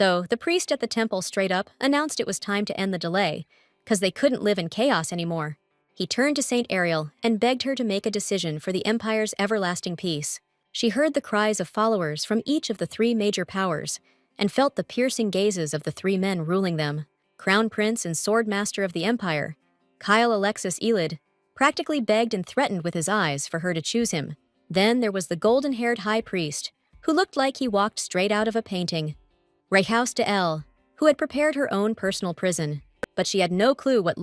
So the priest at the temple straight up announced it was time to end the delay, because they couldn't live in chaos anymore. He turned to Saint Ariel and begged her to make a decision for the Empire's everlasting peace. She heard the cries of followers from each of the three major powers, and felt the piercing gazes of the three men ruling them. Crown Prince and Sword Master of the Empire, Kyle Alexis Elid, practically begged and threatened with his eyes for her to choose him. Then there was the golden-haired High Priest, who looked like he walked straight out of a painting. Rayhouse de El, who had prepared her own personal prison, but she had no clue what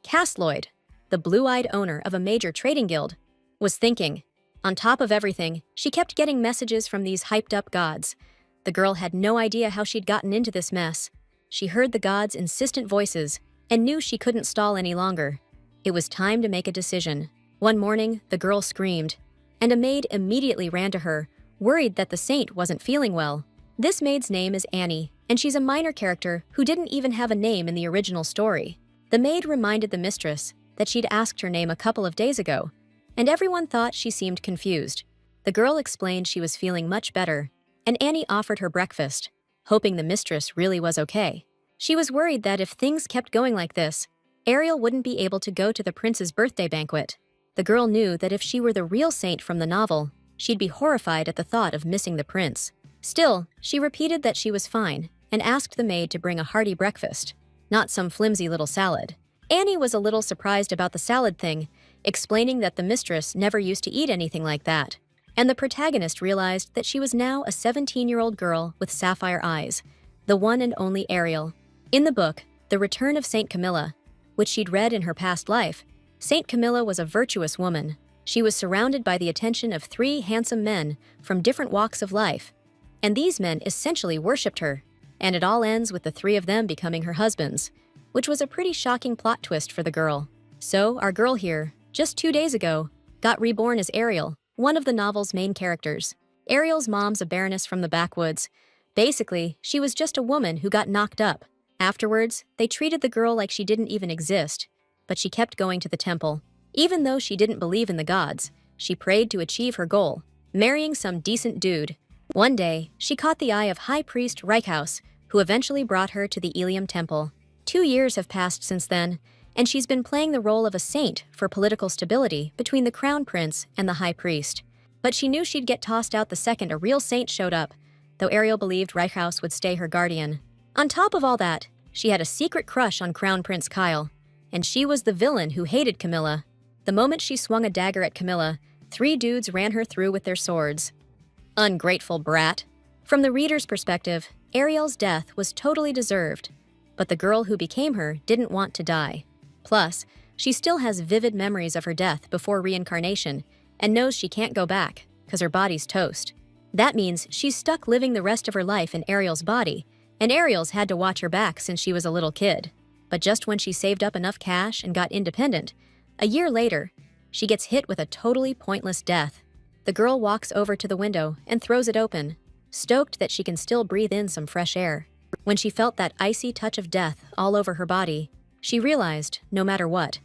Cass Lloyd, the blue-eyed owner of a major trading guild, was thinking. On top of everything, she kept getting messages from these hyped-up gods. The girl had no idea how she'd gotten into this mess. She heard the gods' insistent voices and knew she couldn't stall any longer. It was time to make a decision. One morning, the girl screamed, and a maid immediately ran to her, worried that the saint wasn't feeling well. This maid's name is Annie, and she's a minor character who didn't even have a name in the original story. The maid reminded the mistress that she'd asked her name a couple of days ago, and everyone thought she seemed confused. The girl explained she was feeling much better, and Annie offered her breakfast, hoping the mistress really was okay. She was worried that if things kept going like this, Ariel wouldn't be able to go to the prince's birthday banquet. The girl knew that if she were the real saint from the novel, she'd be horrified at the thought of missing the prince. Still, she repeated that she was fine and asked the maid to bring a hearty breakfast, not some flimsy little salad. Annie was a little surprised about the salad thing, explaining that the mistress never used to eat anything like that. And the protagonist realized that she was now a 17-year-old girl with sapphire eyes, the one and only Ariel. In the book, The Return of Saint Camilla, which she'd read in her past life, Saint Camilla was a virtuous woman. She was surrounded by the attention of three handsome men from different walks of life, and these men essentially worshipped her. And it all ends with the three of them becoming her husbands, which was a pretty shocking plot twist for the girl. So our girl here, just 2 days ago, got reborn as Ariel, one of the novel's main characters. Ariel's mom's a baroness from the backwoods. Basically, she was just a woman who got knocked up. Afterwards, they treated the girl like she didn't even exist, but she kept going to the temple. Even though she didn't believe in the gods, she prayed to achieve her goal, marrying some decent dude. One day, she caught the eye of High Priest Reichhaus, who eventually brought her to the Ilium Temple. 2 years have passed since then, and she's been playing the role of a saint for political stability between the Crown Prince and the High Priest. But she knew she'd get tossed out the second a real saint showed up, though Ariel believed Reichhaus would stay her guardian. On top of all that, she had a secret crush on Crown Prince Kyle, and she was the villain who hated Camilla. The moment she swung a dagger at Camilla, 3 dudes ran her through with their swords. Ungrateful brat. From the reader's perspective, Ariel's death was totally deserved, but the girl who became her didn't want to die. Plus, she still has vivid memories of her death before reincarnation and knows she can't go back because her body's toast. That means she's stuck living the rest of her life in Ariel's body, and Ariel's had to watch her back since she was a little kid. But just when she saved up enough cash and got independent, a year later, she gets hit with a totally pointless death. The girl walks over to the window and throws it open, stoked that she can still breathe in some fresh air. When she felt that icy touch of death all over her body, she realized, no matter what,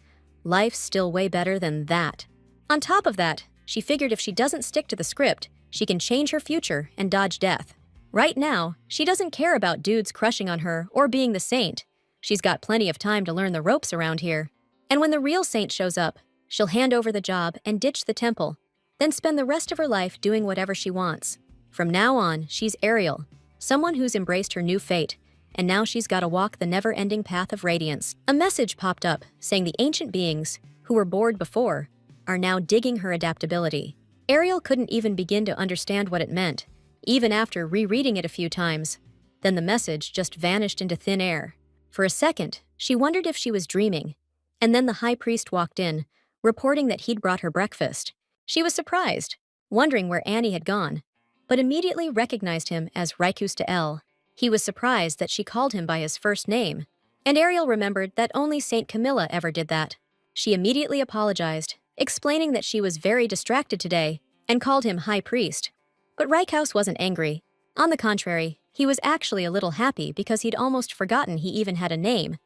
life's still way better than that. On top of that, she figured if she doesn't stick to the script, she can change her future and dodge death. Right now, she doesn't care about dudes crushing on her or being the saint. She's got plenty of time to learn the ropes around here. And when the real saint shows up, she'll hand over the job and ditch the temple, then spend the rest of her life doing whatever she wants. From now on, she's Ariel, someone who's embraced her new fate, and now she's got to walk the never-ending path of radiance. A message popped up saying the ancient beings, who were bored before, are now digging her adaptability. Ariel couldn't even begin to understand what it meant, even after rereading it a few times. Then the message just vanished into thin air. For a second, she wondered if she was dreaming, and then the high priest walked in, reporting that he'd brought her breakfast. She was surprised, wondering where Annie had gone, but immediately recognized him as Raikus de El. He was surprised that she called him by his first name, and Ariel remembered that only Saint Camilla ever did that. She immediately apologized, explaining that she was very distracted today, and called him High Priest. But Reichhaus wasn't angry. On the contrary, he was actually a little happy because he'd almost forgotten he even had a name,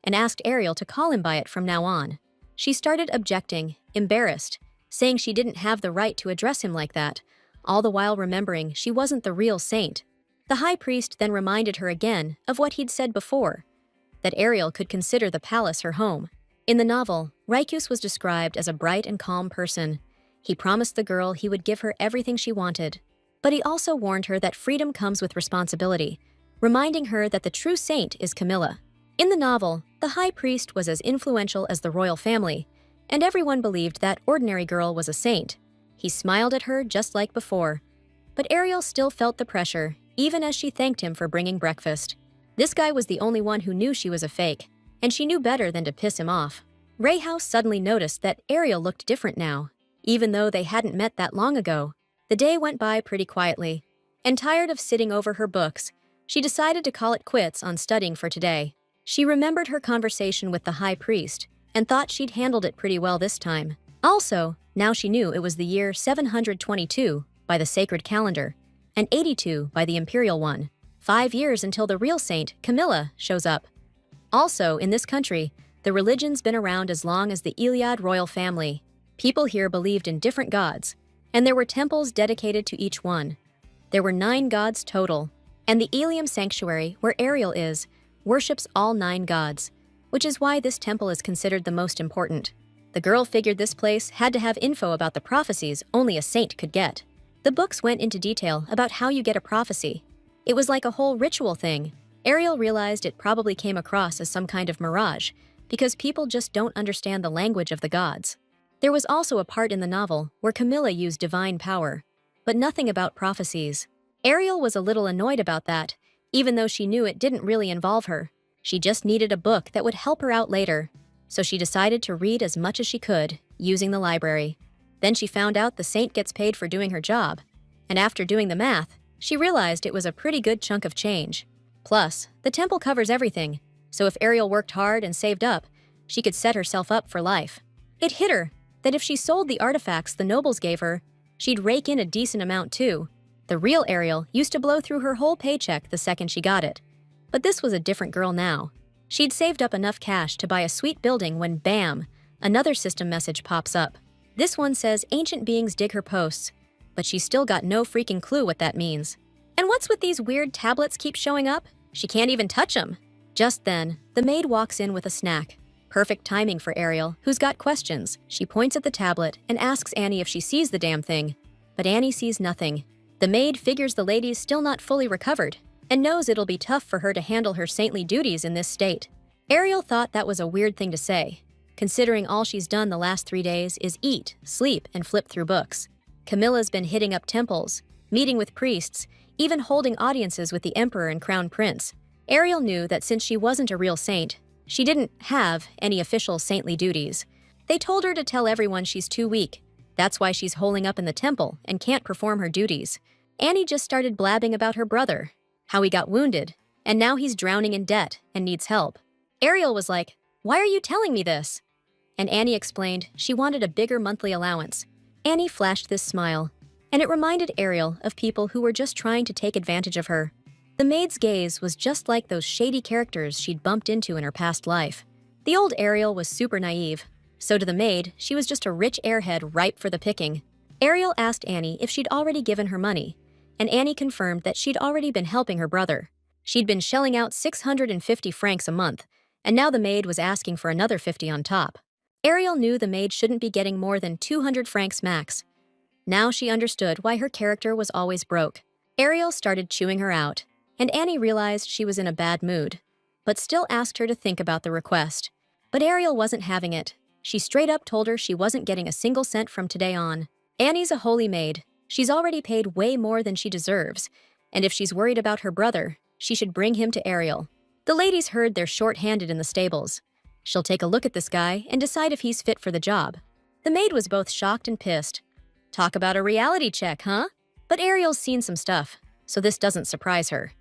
and asked Ariel to call him by it from now on. She started objecting, embarrassed, saying she didn't have the right to address him like that, all the while remembering she wasn't the real saint. The high priest then reminded her again of what he'd said before, that Ariel could consider the palace her home. In the novel, Raikus was described as a bright and calm person. He promised the girl he would give her everything she wanted. But he also warned her that freedom comes with responsibility, reminding her that the true saint is Camilla. In the novel, the high priest was as influential as the royal family, and everyone believed that ordinary girl was a saint. He smiled at her just like before. But Ariel still felt the pressure, even as she thanked him for bringing breakfast. This guy was the only one who knew she was a fake, and she knew better than to piss him off. Ray House suddenly noticed that Ariel looked different now, even though they hadn't met that long ago. The day went by pretty quietly, and tired of sitting over her books, she decided to call it quits on studying for today. She remembered her conversation with the high priest and thought she'd handled it pretty well this time. Also, now she knew it was the year 722 by the sacred calendar and 82 by the imperial one. 5 years until the real saint, Camilla, shows up. Also, in this country, the religion's been around as long as the Iliad royal family. People here believed in different gods, and there were temples dedicated to each one. There were 9 gods total, and the Ilium sanctuary, where Ariel is, worships all 9 gods, which is why this temple is considered the most important. The girl figured this place had to have info about the prophecies only a saint could get. The books went into detail about how you get a prophecy. It was like a whole ritual thing. Ariel realized it probably came across as some kind of mirage, because people just don't understand the language of the gods. There was also a part in the novel where Camilla used divine power, but nothing about prophecies. Ariel was a little annoyed about that, even though she knew it didn't really involve her. She just needed a book that would help her out later, so she decided to read as much as she could, using the library. Then she found out the saint gets paid for doing her job, and after doing the math, she realized it was a pretty good chunk of change. Plus, the temple covers everything, so if Ariel worked hard and saved up, she could set herself up for life. It hit her that if she sold the artifacts the nobles gave her, she'd rake in a decent amount too. The real Ariel used to blow through her whole paycheck the second she got it. But this was a different girl now. She'd saved up enough cash to buy a sweet building when bam, another system message pops up. This one says ancient beings dig her posts, but she's still got no freaking clue what that means. And what's with these weird tablets keep showing up? She can't even touch them. Just then, the maid walks in with a snack. Perfect timing for Ariel, who's got questions. She points at the tablet and asks Annie if she sees the damn thing. But Annie sees nothing. The maid figures the lady's still not fully recovered and knows it'll be tough for her to handle her saintly duties in this state. Ariel thought that was a weird thing to say, considering all she's done the last 3 days is eat, sleep, and flip through books. Camilla's been hitting up temples, meeting with priests, even holding audiences with the emperor and crown prince. Ariel knew that since she wasn't a real saint, she didn't have any official saintly duties. They told her to tell everyone she's too weak. That's why she's holing up in the temple and can't perform her duties. Annie just started blabbing about her brother, how he got wounded, and now he's drowning in debt and needs help. Ariel was like, "Why are you telling me this?" And Annie explained she wanted a bigger monthly allowance. Annie flashed this smile, and it reminded Ariel of people who were just trying to take advantage of her. The maid's gaze was just like those shady characters she'd bumped into in her past life. The old Ariel was super naive, so to the maid, she was just a rich airhead ripe for the picking. Ariel asked Annie if she'd already given her money, and Annie confirmed that she'd already been helping her brother. She'd been shelling out 650 francs a month, and now the maid was asking for another 50 on top. Ariel knew the maid shouldn't be getting more than 200 francs max. Now she understood why her character was always broke. Ariel started chewing her out, and Annie realized she was in a bad mood, but still asked her to think about the request. But Ariel wasn't having it. She straight up told her she wasn't getting a single cent from today on. Annie's a holy maid. She's already paid way more than she deserves, and if she's worried about her brother, she should bring him to Ariel. The ladies heard they're short-handed in the stables. She'll take a look at this guy and decide if he's fit for the job. The maid was both shocked and pissed. Talk about a reality check, huh? But Ariel's seen some stuff, so this doesn't surprise her.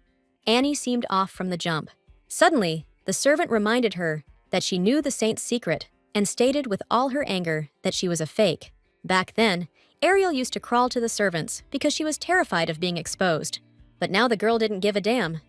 Annie seemed off from the jump. Suddenly, the servant reminded her that she knew the saint's secret and stated with all her anger that she was a fake. Back then, Ariel used to crawl to the servants because she was terrified of being exposed. But now the girl didn't give a damn.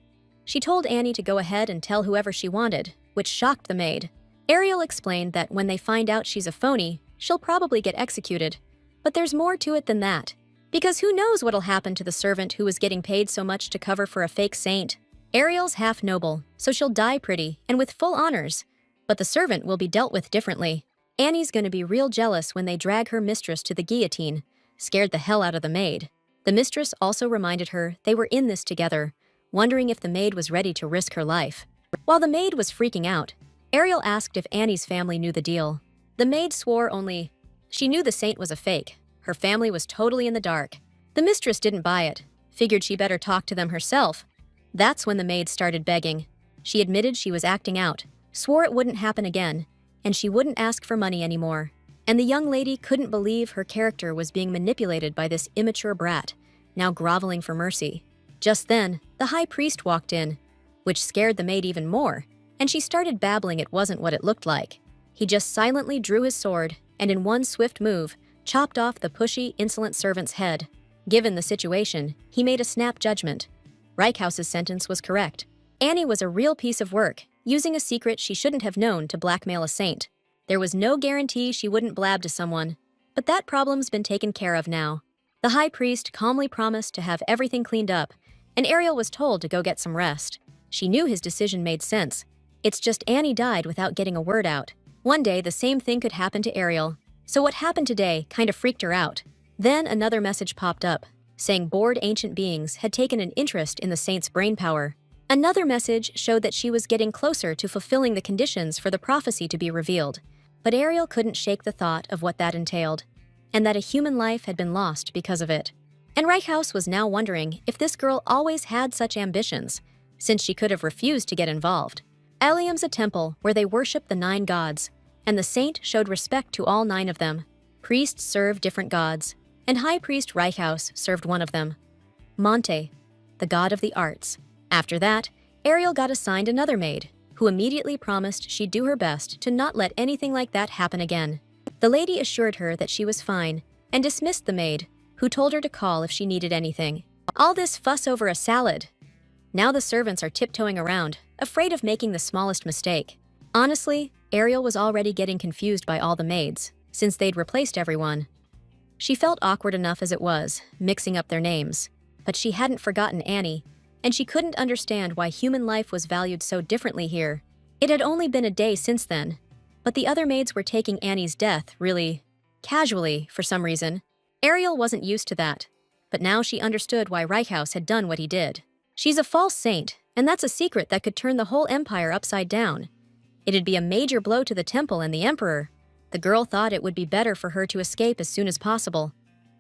She told Annie to go ahead and tell whoever she wanted, which shocked the maid. Ariel explained that when they find out she's a phony, she'll probably get executed. But there's more to it than that. Because who knows what'll happen to the servant who was getting paid so much to cover for a fake saint? Ariel's half noble, so she'll die pretty and with full honors. But the servant will be dealt with differently. Annie's gonna be real jealous when they drag her mistress to the guillotine. Scared the hell out of the maid. The mistress also reminded her they were in this together, wondering if the maid was ready to risk her life. While the maid was freaking out, Ariel asked if Annie's family knew the deal. The maid swore only she knew the saint was a fake. Her family was totally in the dark. The mistress didn't buy it, figured she better talk to them herself. That's when the maid started begging. She admitted she was acting out, swore it wouldn't happen again, and she wouldn't ask for money anymore. And the young lady couldn't believe her character was being manipulated by this immature brat, now groveling for mercy. Just then, the high priest walked in, which scared the maid even more, and she started babbling it wasn't what it looked like. He just silently drew his sword, and in one swift move, chopped off the pushy, insolent servant's head. Given the situation, he made a snap judgment. Reichhaus's sentence was correct. Annie was a real piece of work, using a secret she shouldn't have known to blackmail a saint. There was no guarantee she wouldn't blab to someone, but that problem's been taken care of now. The high priest calmly promised to have everything cleaned up, and Ariel was told to go get some rest. She knew his decision made sense. It's just Annie died without getting a word out. One day, the same thing could happen to Ariel, so what happened today kind of freaked her out. Then another message popped up, saying bored ancient beings had taken an interest in the saint's brainpower. Another message showed that she was getting closer to fulfilling the conditions for the prophecy to be revealed. But Ariel couldn't shake the thought of what that entailed, and that a human life had been lost because of it. And Reichhaus was now wondering if this girl always had such ambitions, since she could have refused to get involved. Eliam's a temple where they worship the 9 gods, and the saint showed respect to all 9 of them. Priests served different gods, and High Priest Reichhaus served one of them, Monte, the god of the arts. After that, Ariel got assigned another maid, who immediately promised she'd do her best to not let anything like that happen again. The lady assured her that she was fine, and dismissed the maid, who told her to call if she needed anything. All this fuss over a salad. Now the servants are tiptoeing around, afraid of making the smallest mistake. Honestly, Ariel was already getting confused by all the maids, since they'd replaced everyone. She felt awkward enough as it was, mixing up their names. But she hadn't forgotten Annie, and she couldn't understand why human life was valued so differently here. It had only been a day since then, but the other maids were taking Annie's death really casually for some reason. Ariel wasn't used to that, but now she understood why Reichhaus had done what he did. She's a false saint, and that's a secret that could turn the whole empire upside down. It'd be a major blow to the temple and the emperor. The girl thought it would be better for her to escape as soon as possible.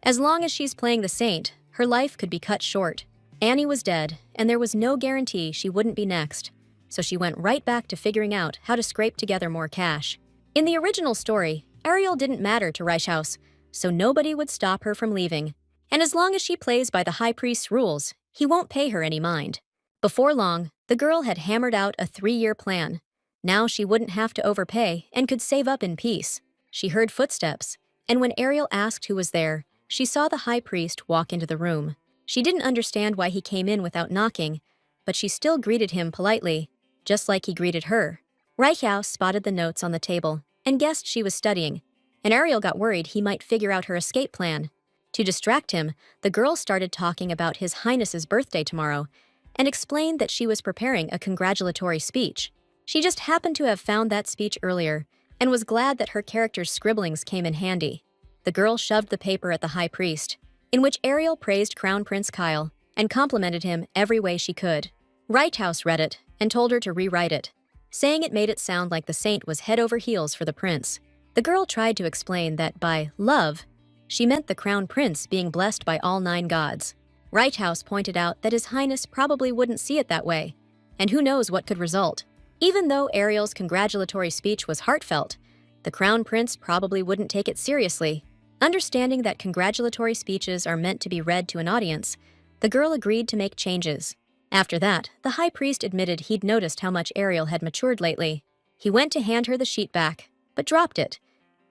As long as she's playing the saint, her life could be cut short. Annie was dead, and there was no guarantee she wouldn't be next, so she went right back to figuring out how to scrape together more cash. In the original story, Ariel didn't matter to Reichhaus, so nobody would stop her from leaving. And as long as she plays by the high priest's rules, he won't pay her any mind. Before long, the girl had hammered out a 3-year plan. Now she wouldn't have to overpay and could save up in peace. She heard footsteps, and when Ariel asked who was there, she saw the high priest walk into the room. She didn't understand why he came in without knocking, but she still greeted him politely, just like he greeted her. Reichhaus spotted the notes on the table and guessed she was studying, and Ariel got worried he might figure out her escape plan. To distract him, the girl started talking about His Highness's birthday tomorrow and explained that she was preparing a congratulatory speech. She just happened to have found that speech earlier and was glad that her character's scribblings came in handy. The girl shoved the paper at the high priest, in which Ariel praised Crown Prince Kyle and complimented him every way she could. Reichhaus read it and told her to rewrite it, saying it made it sound like the saint was head over heels for the prince. The girl tried to explain that by love, she meant the crown prince being blessed by all 9 gods. Reichhaus pointed out that His Highness probably wouldn't see it that way, and who knows what could result. Even though Ariel's congratulatory speech was heartfelt, the crown prince probably wouldn't take it seriously. Understanding that congratulatory speeches are meant to be read to an audience, the girl agreed to make changes. After that, the high priest admitted he'd noticed how much Ariel had matured lately. He went to hand her the sheet back, but dropped it,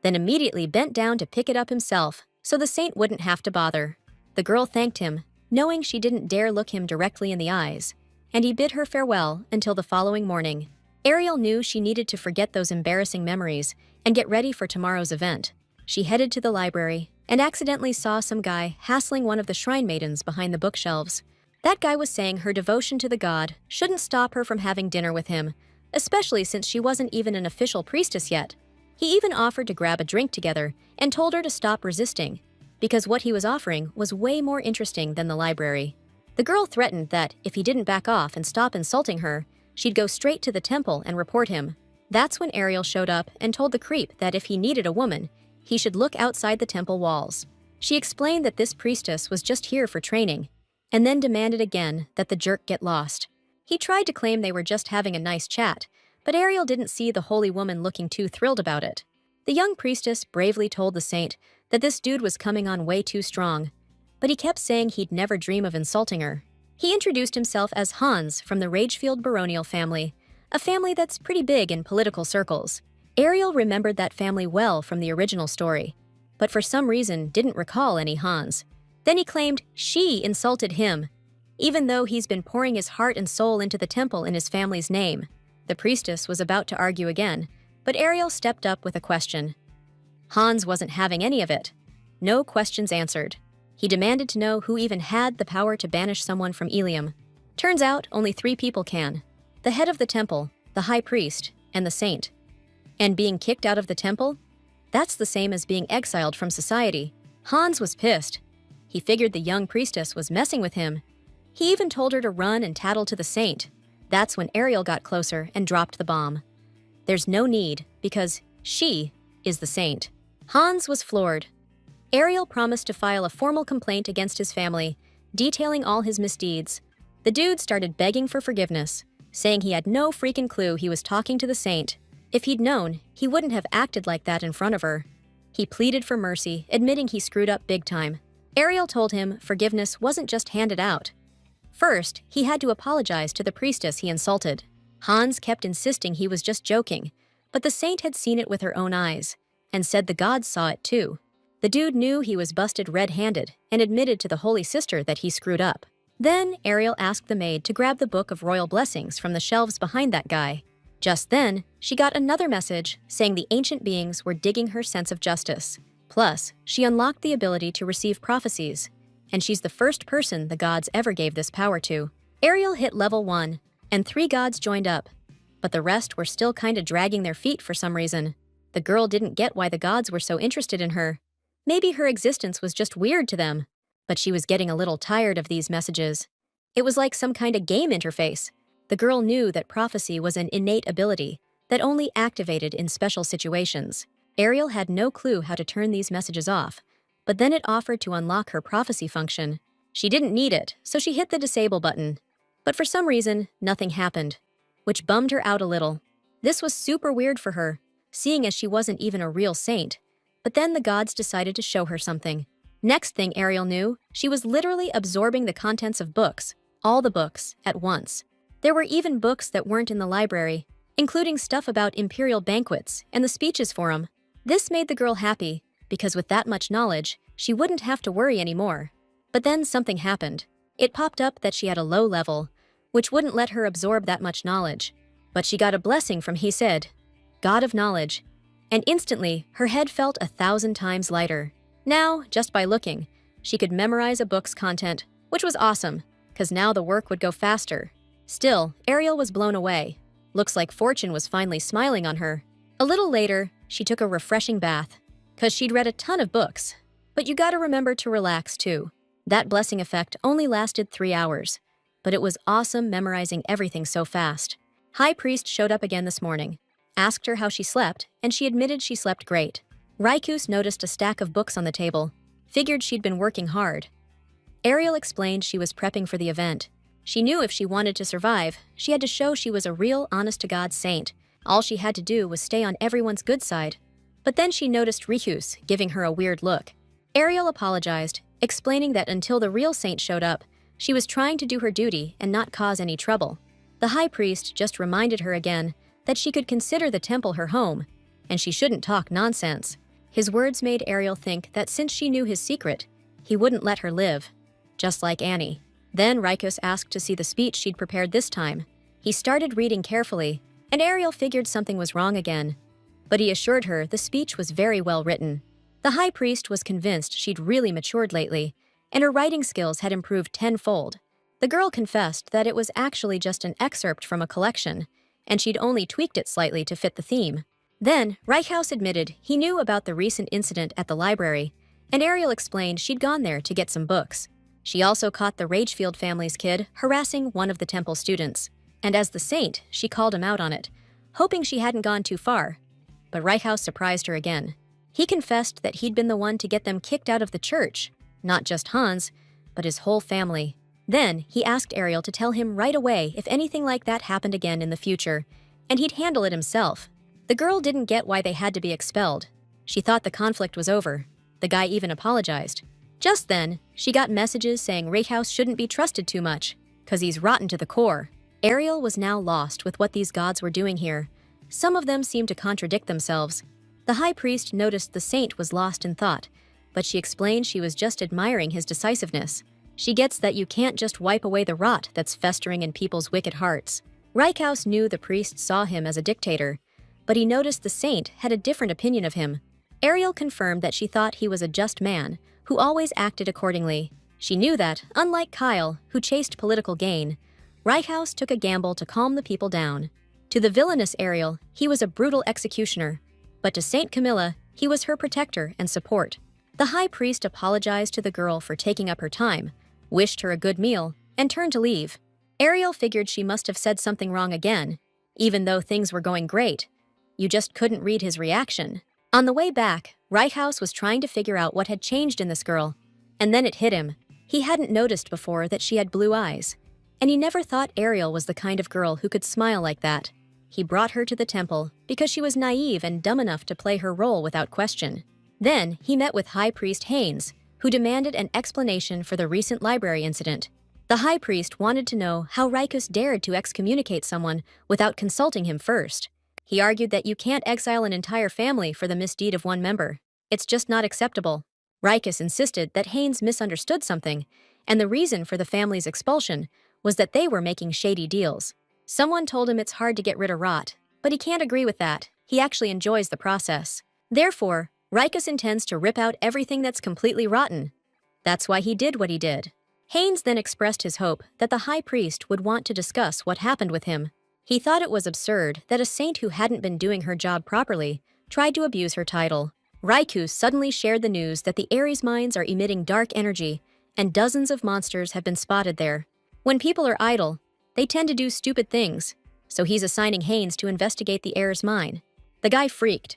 then immediately bent down to pick it up himself, so the saint wouldn't have to bother. The girl thanked him, knowing she didn't dare look him directly in the eyes, and he bid her farewell until the following morning. Ariel knew she needed to forget those embarrassing memories and get ready for tomorrow's event. She headed to the library, and accidentally saw some guy hassling one of the shrine maidens behind the bookshelves. That guy was saying her devotion to the god shouldn't stop her from having dinner with him, especially since she wasn't even an official priestess yet. He even offered to grab a drink together and told her to stop resisting, because what he was offering was way more interesting than the library. The girl threatened that if he didn't back off and stop insulting her, she'd go straight to the temple and report him. That's when Ariel showed up and told the creep that if he needed a woman, he should look outside the temple walls. She explained that this priestess was just here for training, and then demanded again that the jerk get lost. He tried to claim they were just having a nice chat, but Ariel didn't see the holy woman looking too thrilled about it. The young priestess bravely told the saint that this dude was coming on way too strong, but he kept saying he'd never dream of insulting her. He introduced himself as Hans from the Ragefield baronial family, a family that's pretty big in political circles. Ariel remembered that family well from the original story, but for some reason didn't recall any Hans. Then he claimed she insulted him, even though he's been pouring his heart and soul into the temple in his family's name. The priestess was about to argue again, but Ariel stepped up with a question. Hans wasn't having any of it. No questions answered. He demanded to know who even had the power to banish someone from Ilium. Turns out only 3 people can: the head of the temple, the high priest, and the saint. And being kicked out of the temple? That's the same as being exiled from society. Hans was pissed. He figured the young priestess was messing with him. He even told her to run and tattle to the saint. That's when Ariel got closer and dropped the bomb. There's no need, because she is the saint. Hans was floored. Ariel promised to file a formal complaint against his family, detailing all his misdeeds. The dude started begging for forgiveness, saying he had no freaking clue he was talking to the saint. If he'd known, he wouldn't have acted like that in front of her. He pleaded for mercy, admitting he screwed up big time. Ariel told him forgiveness wasn't just handed out. First, he had to apologize to the priestess he insulted. Hans kept insisting he was just joking, but the saint had seen it with her own eyes, and said the gods saw it too. The dude knew he was busted red-handed and admitted to the Holy Sister that he screwed up. Then, Ariel asked the maid to grab the Book of Royal Blessings from the shelves behind that guy. Just then, she got another message saying the ancient beings were digging her sense of justice. Plus, she unlocked the ability to receive prophecies, and she's the first person the gods ever gave this power to. Ariel hit level 1, and 3 gods joined up, but the rest were still kinda dragging their feet for some reason. The girl didn't get why the gods were so interested in her. Maybe her existence was just weird to them, but she was getting a little tired of these messages. It was like some kind of game interface. The girl knew that prophecy was an innate ability that only activated in special situations. Ariel had no clue how to turn these messages off, but then it offered to unlock her prophecy function. She didn't need it, so she hit the disable button. But for some reason, nothing happened, which bummed her out a little. This was super weird for her, seeing as she wasn't even a real saint. But then the gods decided to show her something. Next thing Ariel knew, she was literally absorbing the contents of books, all the books, at once. There were even books that weren't in the library, including stuff about imperial banquets and the speeches for 'em. This made the girl happy, because with that much knowledge, she wouldn't have to worry anymore. But then something happened. It popped up that she had a low level, which wouldn't let her absorb that much knowledge. But she got a blessing from he said, God of Knowledge, and instantly her head felt 1,000 times lighter. Now, just by looking, she could memorize a book's content, which was awesome, because now the work would go faster. Still, Ariel was blown away. Looks like fortune was finally smiling on her. A little later, she took a refreshing bath, because she'd read a ton of books. But you gotta remember to relax too. That blessing effect only lasted 3 hours, but it was awesome memorizing everything so fast. High Priest showed up again this morning, asked her how she slept, and she admitted she slept great. Raikus noticed a stack of books on the table, figured she'd been working hard. Ariel explained she was prepping for the event. She knew if she wanted to survive, she had to show she was a real honest-to-God saint. All she had to do was stay on everyone's good side. But then she noticed Raikus giving her a weird look. Ariel apologized, explaining that until the real saint showed up, she was trying to do her duty and not cause any trouble. The high priest just reminded her again that she could consider the temple her home, and she shouldn't talk nonsense. His words made Ariel think that since she knew his secret, he wouldn't let her live, just like Annie. Then Raikus asked to see the speech she'd prepared this time. He started reading carefully, and Ariel figured something was wrong again. But he assured her the speech was very well written. The high priest was convinced she'd really matured lately, and her writing skills had improved tenfold. The girl confessed that it was actually just an excerpt from a collection, and she'd only tweaked it slightly to fit the theme. Then, Reichhaus admitted he knew about the recent incident at the library, and Ariel explained she'd gone there to get some books. She also caught the Ragefield family's kid harassing one of the temple students, and as the saint, she called him out on it, hoping she hadn't gone too far. But Reichhaus surprised her again. He confessed that he'd been the one to get them kicked out of the church, not just Hans, but his whole family. Then, he asked Ariel to tell him right away if anything like that happened again in the future, and he'd handle it himself. The girl didn't get why they had to be expelled. She thought the conflict was over. The guy even apologized. Just then, she got messages saying Reichhaus shouldn't be trusted too much, 'cause he's rotten to the core. Ariel was now lost with what these gods were doing here. Some of them seemed to contradict themselves. The high priest noticed the saint was lost in thought, but she explained she was just admiring his decisiveness. She gets that you can't just wipe away the rot that's festering in people's wicked hearts. Reichhaus knew the priest saw him as a dictator, but he noticed the saint had a different opinion of him. Ariel confirmed that she thought he was a just man, who always acted accordingly. She knew that, unlike Kyle, who chased political gain, Reichhaus took a gamble to calm the people down. To the villainous Ariel, he was a brutal executioner, but to Saint Camilla, he was her protector and support. The high priest apologized to the girl for taking up her time, wished her a good meal, and turned to leave. Ariel figured she must have said something wrong again, even though things were going great. You just couldn't read his reaction. On the way back, Reichhaus was trying to figure out what had changed in this girl, and then it hit him. He hadn't noticed before that she had blue eyes, and he never thought Ariel was the kind of girl who could smile like that. He brought her to the temple because she was naive and dumb enough to play her role without question. Then, he met with High Priest Haynes, who demanded an explanation for the recent library incident. The High Priest wanted to know how Reichhaus dared to excommunicate someone without consulting him first. He argued that you can't exile an entire family for the misdeed of one member. It's just not acceptable. Reichhaus insisted that Haynes misunderstood something, and the reason for the family's expulsion was that they were making shady deals. Someone told him it's hard to get rid of rot, but he can't agree with that. He actually enjoys the process. Therefore, Reichhaus intends to rip out everything that's completely rotten. That's why he did what he did. Haynes then expressed his hope that the high priest would want to discuss what happened with him. He thought it was absurd that a saint who hadn't been doing her job properly tried to abuse her title. Reichhaus suddenly shared the news that the Ares mines are emitting dark energy, and dozens of monsters have been spotted there. When people are idle, they tend to do stupid things, so he's assigning Haynes to investigate the Ares mine. The guy freaked.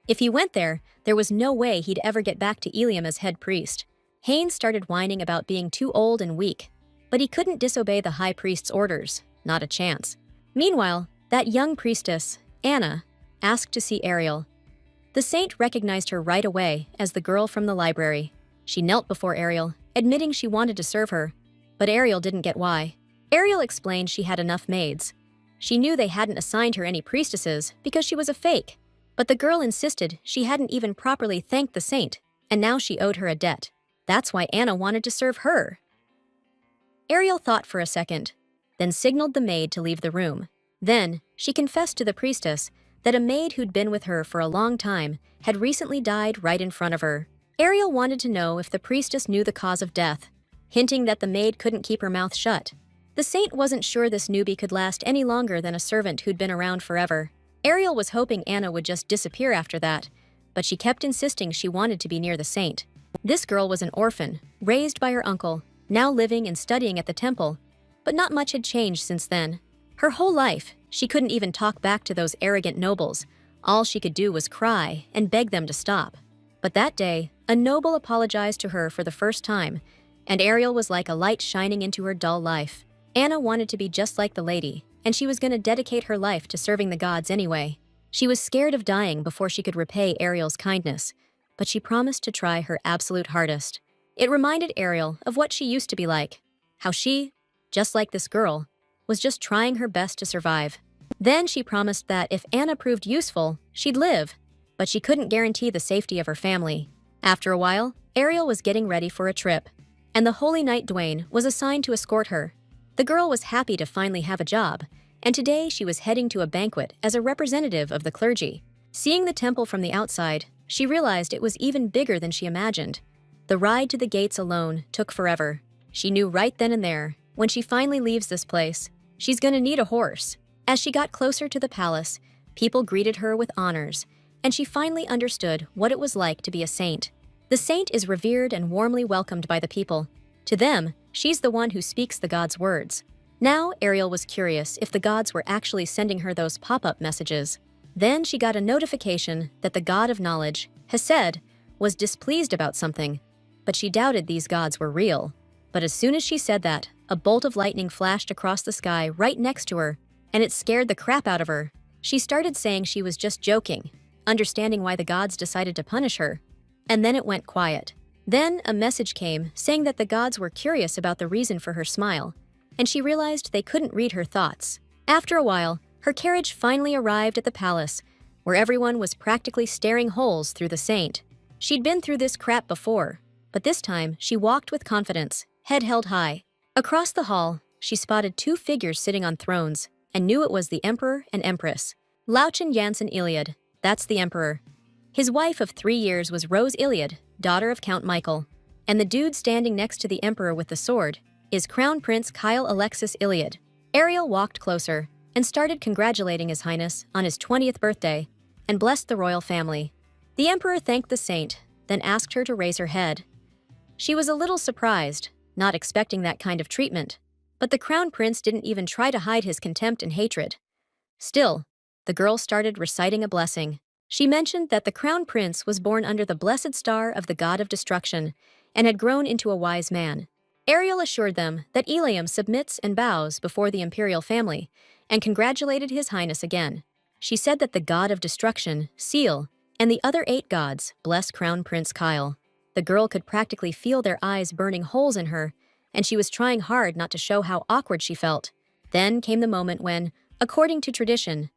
If he went there, there was no way he'd ever get back to Ilium as head priest. Haynes started whining about being too old and weak, but he couldn't disobey the high priest's orders, not a chance. Meanwhile, that young priestess, Anna, asked to see Ariel. The saint recognized her right away as the girl from the library. She knelt before Ariel, admitting she wanted to serve her, but Ariel didn't get why. Ariel explained she had enough maids. She knew they hadn't assigned her any priestesses because she was a fake, but the girl insisted she hadn't even properly thanked the saint, and now she owed her a debt. That's why Anna wanted to serve her. Ariel thought for a second, then signaled the maid to leave the room. Then, she confessed to the priestess that a maid who'd been with her for a long time had recently died right in front of her. Ariel wanted to know if the priestess knew the cause of death, hinting that the maid couldn't keep her mouth shut. The saint wasn't sure this newbie could last any longer than a servant who'd been around forever. Ariel was hoping Anna would just disappear after that, but she kept insisting she wanted to be near the saint. This girl was an orphan, raised by her uncle, now living and studying at the temple, but not much had changed since then. Her whole life, she couldn't even talk back to those arrogant nobles. All she could do was cry and beg them to stop. But that day, a noble apologized to her for the first time, and Ariel was like a light shining into her dull life. Anna wanted to be just like the lady, and she was going to dedicate her life to serving the gods anyway. She was scared of dying before she could repay Ariel's kindness, but she promised to try her absolute hardest. It reminded Ariel of what she used to be like, how she, just like this girl, was just trying her best to survive. Then she promised that if Anna proved useful, she'd live, but she couldn't guarantee the safety of her family. After a while, Ariel was getting ready for a trip, and the Holy Knight Dwayne was assigned to escort her. The girl was happy to finally have a job, and today she was heading to a banquet as a representative of the clergy. Seeing the temple from the outside, She realized it was even bigger than she imagined. The ride to the gates alone took forever. She knew right then and there, when she finally leaves this place, she's gonna need a horse. As she got closer to the palace, people greeted her with honors, and she finally understood what it was like to be a saint. The saint is revered and warmly welcomed by the people. To them, she's the one who speaks the gods' words. Now, Ariel was curious if the gods were actually sending her those pop-up messages. Then she got a notification that the god of knowledge, Hesed, was displeased about something, but she doubted these gods were real. But as soon as she said that, a bolt of lightning flashed across the sky right next to her, and it scared the crap out of her. She started saying she was just joking, understanding why the gods decided to punish her. And then it went quiet. Then a message came saying that the gods were curious about the reason for her smile, and she realized they couldn't read her thoughts. After a while, her carriage finally arrived at the palace, where everyone was practically staring holes through the saint. She'd been through this crap before, but this time she walked with confidence, head held high. Across the hall, she spotted two figures sitting on thrones and knew it was the Emperor and Empress. Lauchen Jansen Iliad, that's the Emperor. His wife of 3 years was Rose Iliad, daughter of Count Michael. And the dude standing next to the Emperor with the sword is Crown Prince Kyle Alexis Iliad. Ariel walked closer and started congratulating His Highness on his 20th birthday and blessed the royal family. The Emperor thanked the saint, then asked her to raise her head. She was a little surprised, not expecting that kind of treatment, but the Crown Prince didn't even try to hide his contempt and hatred. Still, the girl started reciting a blessing. She mentioned that the Crown Prince was born under the blessed star of the god of destruction and had grown into a wise man. Ariel assured them that Ilium submits and bows before the imperial family and congratulated His Highness again. She said that the god of destruction, Seal, and the other 8 gods bless Crown Prince Kyle. The girl could practically feel their eyes burning holes in her, and she was trying hard not to show how awkward she felt. Then came the moment when, according to tradition,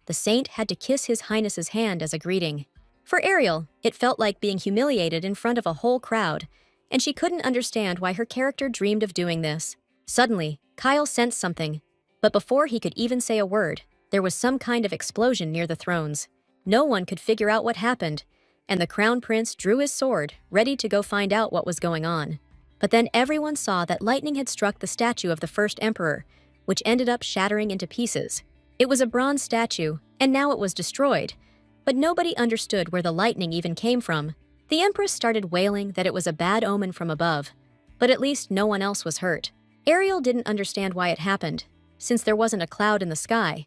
the saint had to kiss His Highness's hand as a greeting. For Ariel, it felt like being humiliated in front of a whole crowd, and she couldn't understand why her character dreamed of doing this. Suddenly, Kyle sensed something, but before he could even say a word, there was some kind of explosion near the thrones. No one could figure out what happened, and the Crown Prince drew his sword, ready to go find out what was going on. But then everyone saw that lightning had struck the statue of the first emperor, which ended up shattering into pieces. It was a bronze statue, and now it was destroyed, but nobody understood where the lightning even came from. The Empress started wailing that it was a bad omen from above, but at least no one else was hurt. Ariel didn't understand why it happened, since there wasn't a cloud in the sky,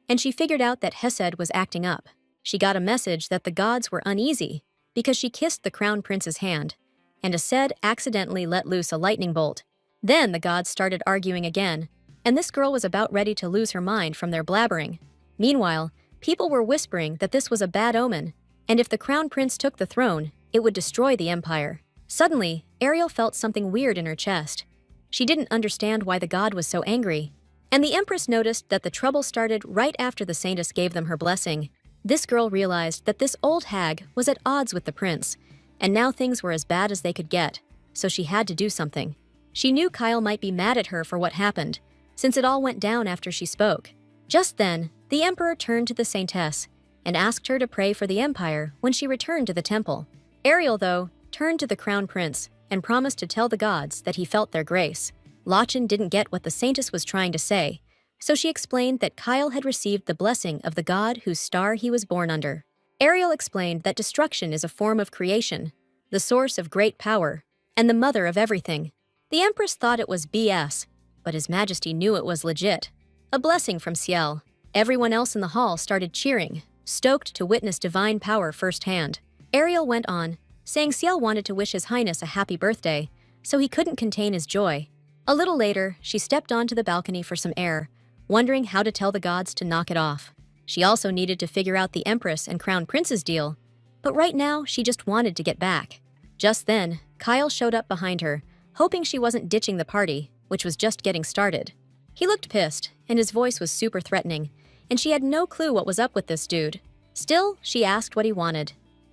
and she figured out that Hesed was acting up. She got a message that the gods were uneasy because she kissed the Crown Prince's hand, and Hesed accidentally let loose a lightning bolt. Then the gods started arguing again, and this girl was about ready to lose her mind from their blabbering. Meanwhile, people were whispering that this was a bad omen, and if the Crown Prince took the throne, it would destroy the empire. Suddenly, Ariel felt something weird in her chest. She didn't understand why the god was so angry, and the Empress noticed that the trouble started right after the saintess gave them her blessing. This girl realized that this old hag was at odds with the prince, and now things were as bad as they could get, so she had to do something. She knew Kyle might be mad at her for what happened, since it all went down after she spoke. Just then, the emperor turned to the saintess and asked her to pray for the empire when she returned to the temple. Ariel, though, turned to the crown prince and promised to tell the gods that he felt their grace. Lachen didn't get what the saintess was trying to say, so she explained that Kyle had received the blessing of the god whose star he was born under. Ariel explained that destruction is a form of creation, the source of great power, and the mother of everything. The empress thought it was BS, but His Majesty knew it was legit. A blessing from Ciel. Everyone else in the hall started cheering, stoked to witness divine power firsthand. Ariel went on, saying Ciel wanted to wish His Highness a happy birthday, so he couldn't contain his joy. A little later, she stepped onto the balcony for some air, wondering how to tell the gods to knock it off. She also needed to figure out the Empress and Crown Prince's deal, but right now she just wanted to get back. Just then, Kyle showed up behind her, hoping she wasn't ditching the party, which was just getting started. He looked pissed, and his voice was super threatening, and she had no clue what was up with this dude. Still, she asked what he wanted,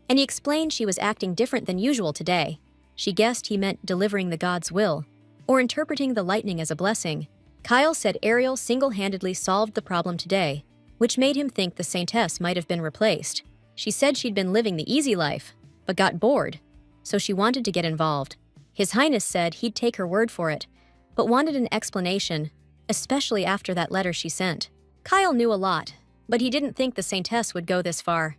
and he explained she was acting different than usual today. She guessed he meant delivering the god's will, or interpreting the lightning as a blessing. Kyle said Ariel single-handedly solved the problem today, which made him think the saintess might have been replaced. She said she'd been living the easy life, but got bored, so she wanted to get involved. His Highness said he'd take her word for it, but wanted an explanation, especially after that letter she sent. Kyle knew a lot, but he didn't think the Saintess would go this far.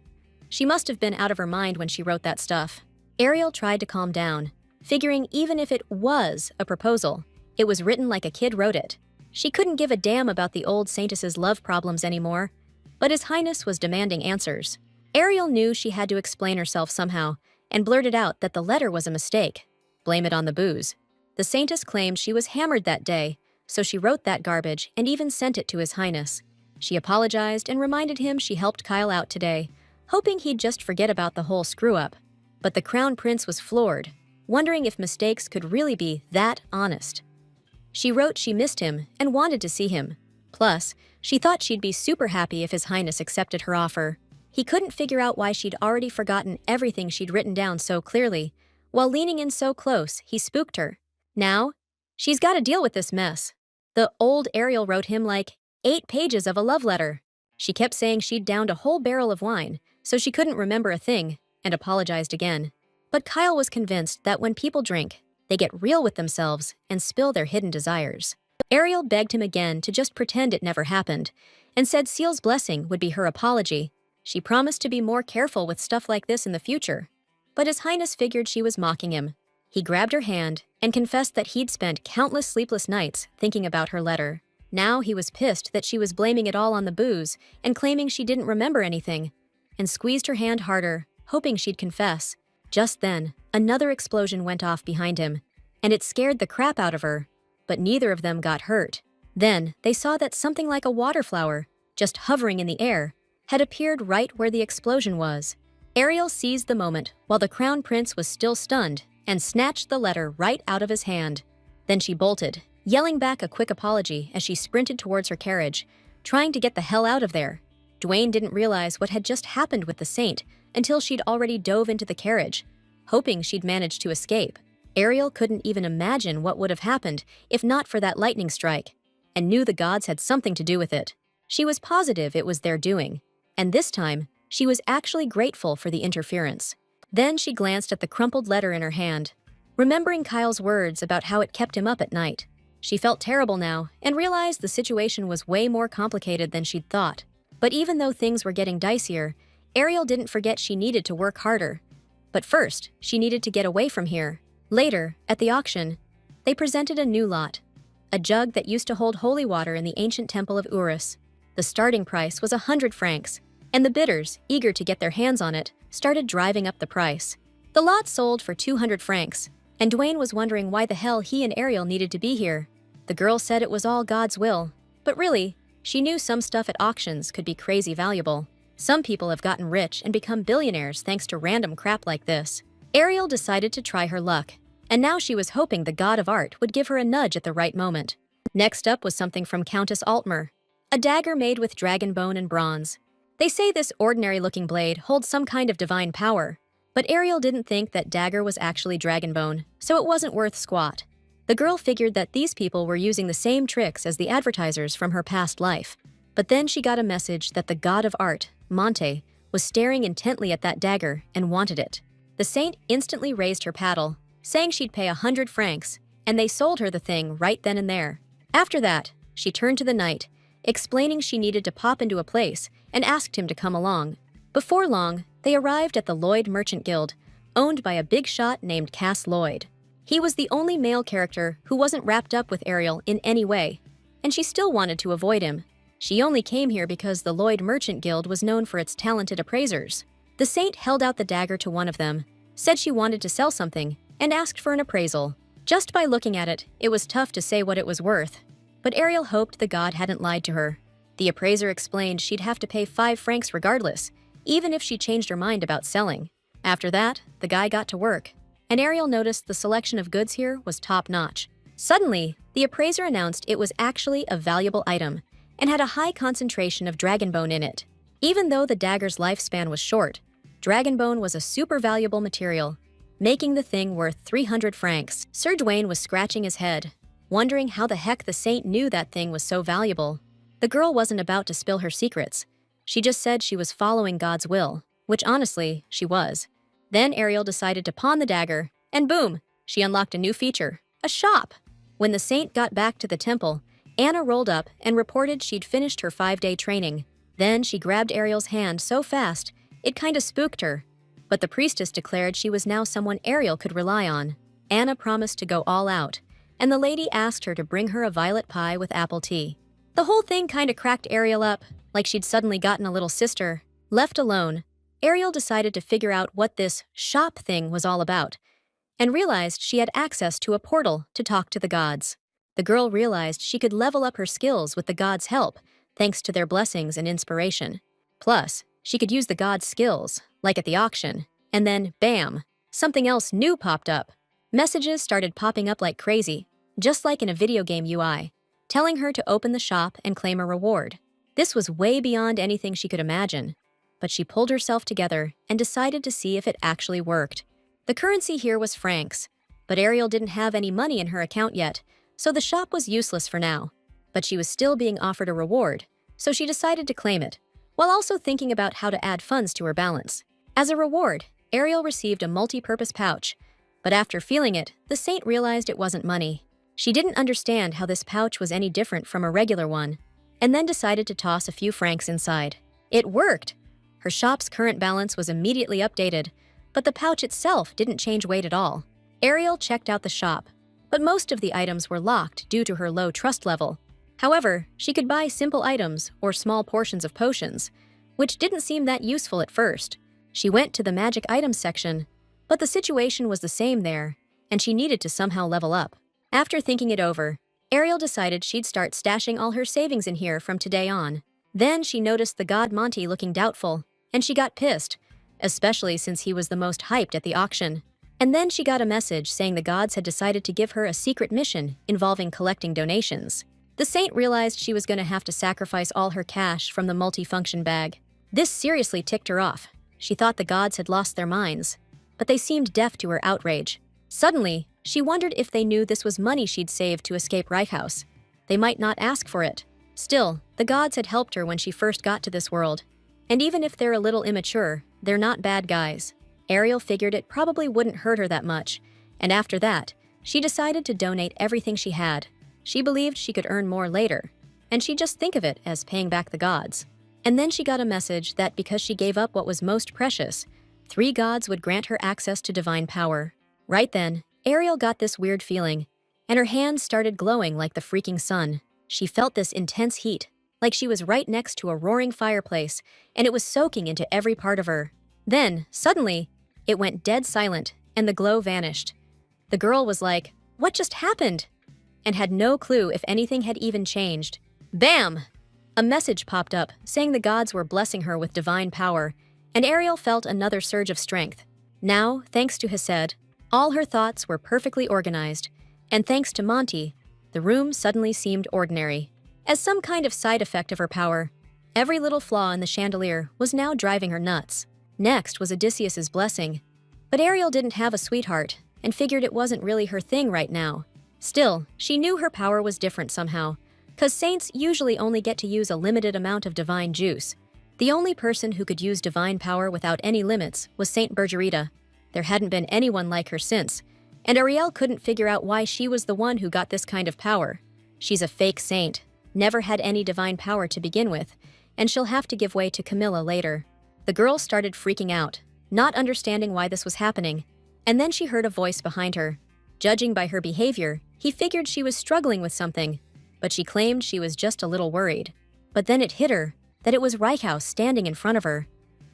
She must have been out of her mind when she wrote that stuff. Ariel tried to calm down, figuring even if it was a proposal, it was written like a kid wrote it. She couldn't give a damn about the old Saintess's love problems anymore, but His Highness was demanding answers. Ariel knew she had to explain herself somehow, and blurted out that the letter was a mistake. Blame it on the booze. The Saintess claimed she was hammered that day, so she wrote that garbage and even sent it to His Highness. She apologized and reminded him she helped Kyle out today, hoping he'd just forget about the whole screw-up. But the Crown Prince was floored, wondering if mistakes could really be that honest. She wrote she missed him and wanted to see him. Plus, she thought she'd be super happy if His Highness accepted her offer. He couldn't figure out why she'd already forgotten everything she'd written down so clearly. While leaning in so close, he spooked her. Now, she's got to deal with this mess. The old Ariel wrote him like 8 pages of a love letter. She kept saying she'd downed a whole barrel of wine, so she couldn't remember a thing, and apologized again. But Kyle was convinced that when people drink, they get real with themselves and spill their hidden desires. Ariel begged him again to just pretend it never happened, and said Seal's blessing would be her apology. She promised to be more careful with stuff like this in the future. But His Highness figured she was mocking him. He grabbed her hand and confessed that he'd spent countless sleepless nights thinking about her letter. Now he was pissed that she was blaming it all on the booze and claiming she didn't remember anything, and squeezed her hand harder, hoping she'd confess. Just then, another explosion went off behind him, and it scared the crap out of her, but neither of them got hurt. Then, they saw that something like a water flower, just hovering in the air, had appeared right where the explosion was. Ariel seized the moment while the Crown Prince was still stunned and snatched the letter right out of his hand. Then she bolted, yelling back a quick apology as she sprinted towards her carriage, trying to get the hell out of there. Dwayne didn't realize what had just happened with the Saint until she'd already dove into the carriage, hoping she'd managed to escape. Ariel couldn't even imagine what would have happened if not for that lightning strike, and knew the gods had something to do with it. She was positive it was their doing, and this time, she was actually grateful for the interference. Then she glanced at the crumpled letter in her hand, remembering Kyle's words about how it kept him up at night. She felt terrible now and realized the situation was way more complicated than she'd thought. But even though things were getting dicier, Ariel didn't forget she needed to work harder. But first, she needed to get away from here. Later, at the auction, they presented a new lot, a jug that used to hold holy water in the ancient temple of Urus. The starting price was 100 francs, and the bidders, eager to get their hands on it, started driving up the price. The lot sold for 200 francs, and Dwayne was wondering why the hell he and Ariel needed to be here. The girl said it was all God's will, but really, she knew some stuff at auctions could be crazy valuable. Some people have gotten rich and become billionaires thanks to random crap like this. Ariel decided to try her luck, and now she was hoping the god of art would give her a nudge at the right moment. Next up was something from Countess Altmer, a dagger made with dragon bone and bronze. They say this ordinary-looking blade holds some kind of divine power, but Ariel didn't think that dagger was actually dragon bone, so it wasn't worth squat. The girl figured that these people were using the same tricks as the advertisers from her past life. But then she got a message that the god of art, Monte, was staring intently at that dagger and wanted it. The saint instantly raised her paddle, saying she'd pay 100 francs, and they sold her the thing right then and there. After that, she turned to the knight, explaining she needed to pop into a place, and asked him to come along. Before long, they arrived at the Lloyd Merchant Guild, owned by a big shot named Cass Lloyd. He was the only male character who wasn't wrapped up with Ariel in any way, and she still wanted to avoid him. She only came here because the Lloyd Merchant Guild was known for its talented appraisers. The saint held out the dagger to one of them, said she wanted to sell something, and asked for an appraisal. Just by looking at it, it was tough to say what it was worth, but Ariel hoped the god hadn't lied to her. The appraiser explained she'd have to pay 5 francs regardless, even if she changed her mind about selling. After that, the guy got to work, and Ariel noticed the selection of goods here was top-notch. Suddenly, the appraiser announced it was actually a valuable item and had a high concentration of dragon bone in it. Even though the dagger's lifespan was short, dragon bone was a super valuable material, making the thing worth 300 francs. Sir Dwayne was scratching his head, wondering how the heck the saint knew that thing was so valuable. The girl wasn't about to spill her secrets. She just said she was following God's will. which honestly, she was. Then Ariel decided to pawn the dagger, and boom, she unlocked a new feature, a shop. When the saint got back to the temple, Anna rolled up and reported she'd finished her 5-day training. Then she grabbed Ariel's hand so fast, it kinda spooked her. But the priestess declared she was now someone Ariel could rely on. Anna promised to go all out, and the lady asked her to bring her a violet pie with apple tea. The whole thing kinda cracked Ariel up, like she'd suddenly gotten a little sister. Left alone, Ariel decided to figure out what this shop thing was all about, and realized she had access to a portal to talk to the gods. The girl realized she could level up her skills with the gods' help, thanks to their blessings and inspiration. Plus, she could use the gods' skills, like at the auction, and then, bam, something else new popped up. Messages started popping up like crazy, just like in a video game UI, telling her to open the shop and claim a reward. This was way beyond anything she could imagine, but she pulled herself together and decided to see if it actually worked. The currency here was francs, but Ariel didn't have any money in her account yet, so the shop was useless for now. But she was still being offered a reward, so she decided to claim it, while also thinking about how to add funds to her balance. As a reward, Ariel received a multi-purpose pouch, but after feeling it, the saint realized it wasn't money. She didn't understand how this pouch was any different from a regular one, and then decided to toss a few francs inside. It worked! Her shop's current balance was immediately updated, but the pouch itself didn't change weight at all. Ariel checked out the shop, but most of the items were locked due to her low trust level. However, she could buy simple items or small portions of potions, which didn't seem that useful at first. She went to the magic items section, but the situation was the same there, and she needed to somehow level up. After thinking it over, Ariel decided she'd start stashing all her savings in here from today on. Then she noticed the god Monty looking doubtful, and she got pissed, especially since he was the most hyped at the auction. And then she got a message saying the gods had decided to give her a secret mission involving collecting donations. The saint realized she was going to have to sacrifice all her cash from the multifunction bag. This seriously ticked her off. She thought the gods had lost their minds, but they seemed deaf to her outrage. Suddenly, she wondered if they knew this was money she'd saved to escape Reichhaus. They might not ask for it. Still, the gods had helped her when she first got to this world. And even if they're a little immature, they're not bad guys. Ariel figured it probably wouldn't hurt her that much, and after that, she decided to donate everything she had. She believed she could earn more later, and she'd just think of it as paying back the gods. And then she got a message that because she gave up what was most precious, 3 gods would grant her access to divine power. Right then, Ariel got this weird feeling, and her hands started glowing like the freaking sun. She felt this intense heat, like she was right next to a roaring fireplace, and it was soaking into every part of her. Then, suddenly, it went dead silent, and the glow vanished. The girl was like, "What just happened?" and had no clue if anything had even changed. Bam! A message popped up saying the gods were blessing her with divine power, and Ariel felt another surge of strength. Now, thanks to Hesed, all her thoughts were perfectly organized, and thanks to Monty, the room suddenly seemed ordinary. As some kind of side effect of her power, every little flaw in the chandelier was now driving her nuts. Next was Odysseus's blessing, but Ariel didn't have a sweetheart and figured it wasn't really her thing right now. Still, she knew her power was different somehow, 'cause saints usually only get to use a limited amount of divine juice. The only person who could use divine power without any limits was Saint Bergerita. There hadn't been anyone like her since, and Ariel couldn't figure out why she was the one who got this kind of power. She's a fake saint, never had any divine power to begin with, and she'll have to give way to Camilla later. The girl started freaking out, not understanding why this was happening, and then she heard a voice behind her. Judging by her behavior, he figured she was struggling with something, but she claimed she was just a little worried. But then it hit her that it was Reichhaus standing in front of her.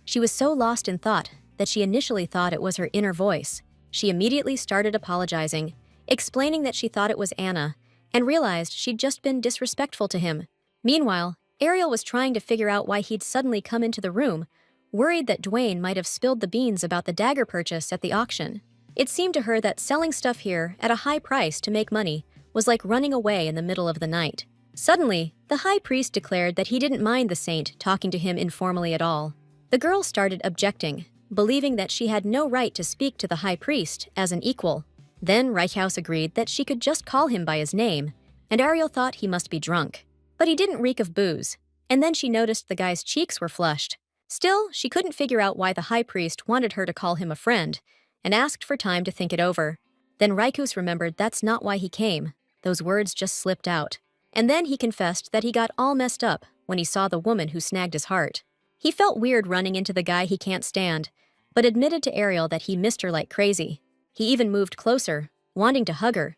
She was so lost in thought that she initially thought it was her inner voice. She immediately started apologizing, explaining that she thought it was Anna, and realized she'd just been disrespectful to him. Meanwhile, Ariel was trying to figure out why he'd suddenly come into the room, worried that Dwayne might have spilled the beans about the dagger purchase at the auction. It seemed to her that selling stuff here at a high price to make money was like running away in the middle of the night. Suddenly, the high priest declared that he didn't mind the saint talking to him informally at all. The girl started objecting, believing that she had no right to speak to the high priest as an equal. Then Reichhaus agreed that she could just call him by his name, and Ariel thought he must be drunk. But he didn't reek of booze, and then she noticed the guy's cheeks were flushed. Still, she couldn't figure out why the high priest wanted her to call him a friend, and asked for time to think it over. Then Raikus remembered that's not why he came. Those words just slipped out. And then he confessed that he got all messed up when he saw the woman who snagged his heart. He felt weird running into the guy he can't stand, but admitted to Ariel that he missed her like crazy. He even moved closer, wanting to hug her.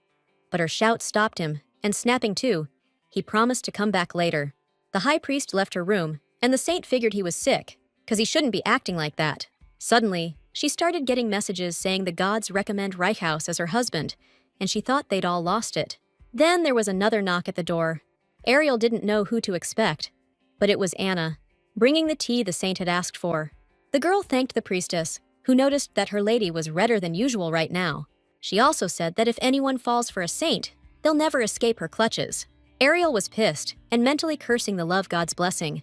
But her shout stopped him, and snapping too, he promised to come back later. The high priest left her room, and the saint figured he was sick, 'cause he shouldn't be acting like that. Suddenly, she started getting messages saying the gods recommend Reichhaus as her husband, and she thought they'd all lost it. Then there was another knock at the door. Ariel didn't know who to expect, but it was Anna, bringing the tea the saint had asked for. The girl thanked the priestess, who noticed that her lady was redder than usual right now. She also said that if anyone falls for a saint, they'll never escape her clutches. Ariel was pissed and mentally cursing the love god's blessing,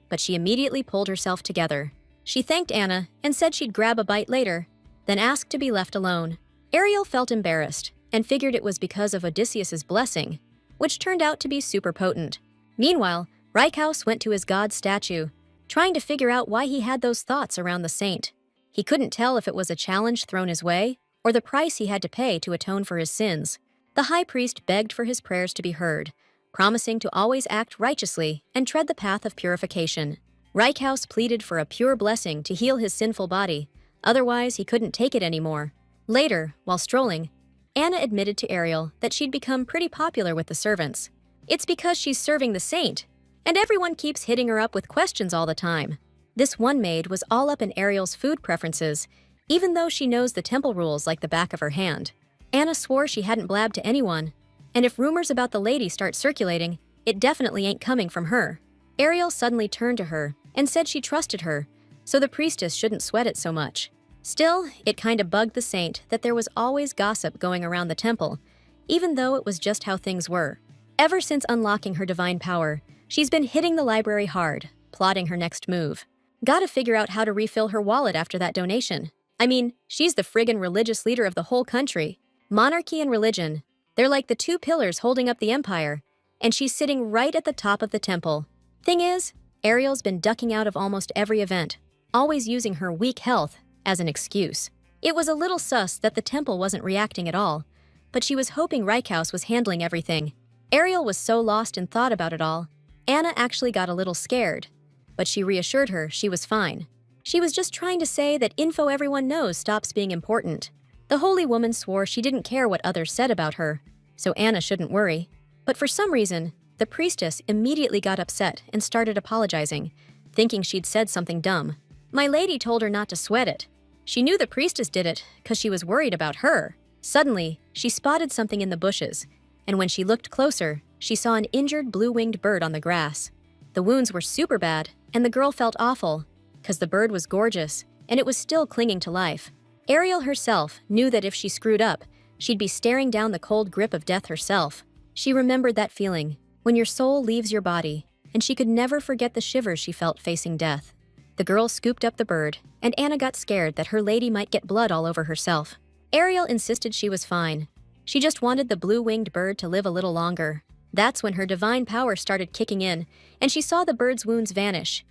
but she immediately pulled herself together. She thanked Anna and said she'd grab a bite later, then asked to be left alone. Ariel felt embarrassed and figured it was because of Odysseus's blessing, which turned out to be super potent. Meanwhile, Reichhaus went to his god's statue, trying to figure out why he had those thoughts around the saint. He couldn't tell if it was a challenge thrown his way or the price he had to pay to atone for his sins. The high priest begged for his prayers to be heard, promising to always act righteously and tread the path of purification. Reichhaus pleaded for a pure blessing to heal his sinful body, otherwise he couldn't take it anymore. Later, while strolling, Anna admitted to Ariel that she'd become pretty popular with the servants. It's because she's serving the saint, and everyone keeps hitting her up with questions all the time. This one maid was all up in Ariel's food preferences, even though she knows the temple rules like the back of her hand. Anna swore she hadn't blabbed to anyone, and if rumors about the lady start circulating, it definitely ain't coming from her. Ariel suddenly turned to her and said she trusted her, so the priestess shouldn't sweat it so much. Still, it kinda bugged the saint that there was always gossip going around the temple, even though it was just how things were. Ever since unlocking her divine power, she's been hitting the library hard, plotting her next move. Gotta figure out how to refill her wallet after that donation. I mean, she's the friggin' religious leader of the whole country. Monarchy and religion, they're like the two pillars holding up the empire, and she's sitting right at the top of the temple. Thing is, Ariel's been ducking out of almost every event, always using her weak health as an excuse. It was a little sus that the temple wasn't reacting at all, but she was hoping Reichhaus was handling everything. Ariel was so lost in thought about it all, Anna actually got a little scared, but she reassured her she was fine. She was just trying to say that info everyone knows stops being important. The holy woman swore she didn't care what others said about her, so Anna shouldn't worry. But for some reason, the priestess immediately got upset and started apologizing, thinking she'd said something dumb. My lady told her not to sweat it. She knew the priestess did it because she was worried about her. Suddenly, she spotted something in the bushes, and when she looked closer, she saw an injured blue-winged bird on the grass. The wounds were super bad, and the girl felt awful, because the bird was gorgeous, and it was still clinging to life. Ariel herself knew that if she screwed up, she'd be staring down the cold grip of death herself. She remembered that feeling, when your soul leaves your body, and she could never forget the shivers she felt facing death. The girl scooped up the bird, and Anna got scared that her lady might get blood all over herself. Ariel insisted she was fine. She just wanted the blue-winged bird to live a little longer. That's when her divine power started kicking in, and she saw the bird's wounds vanish.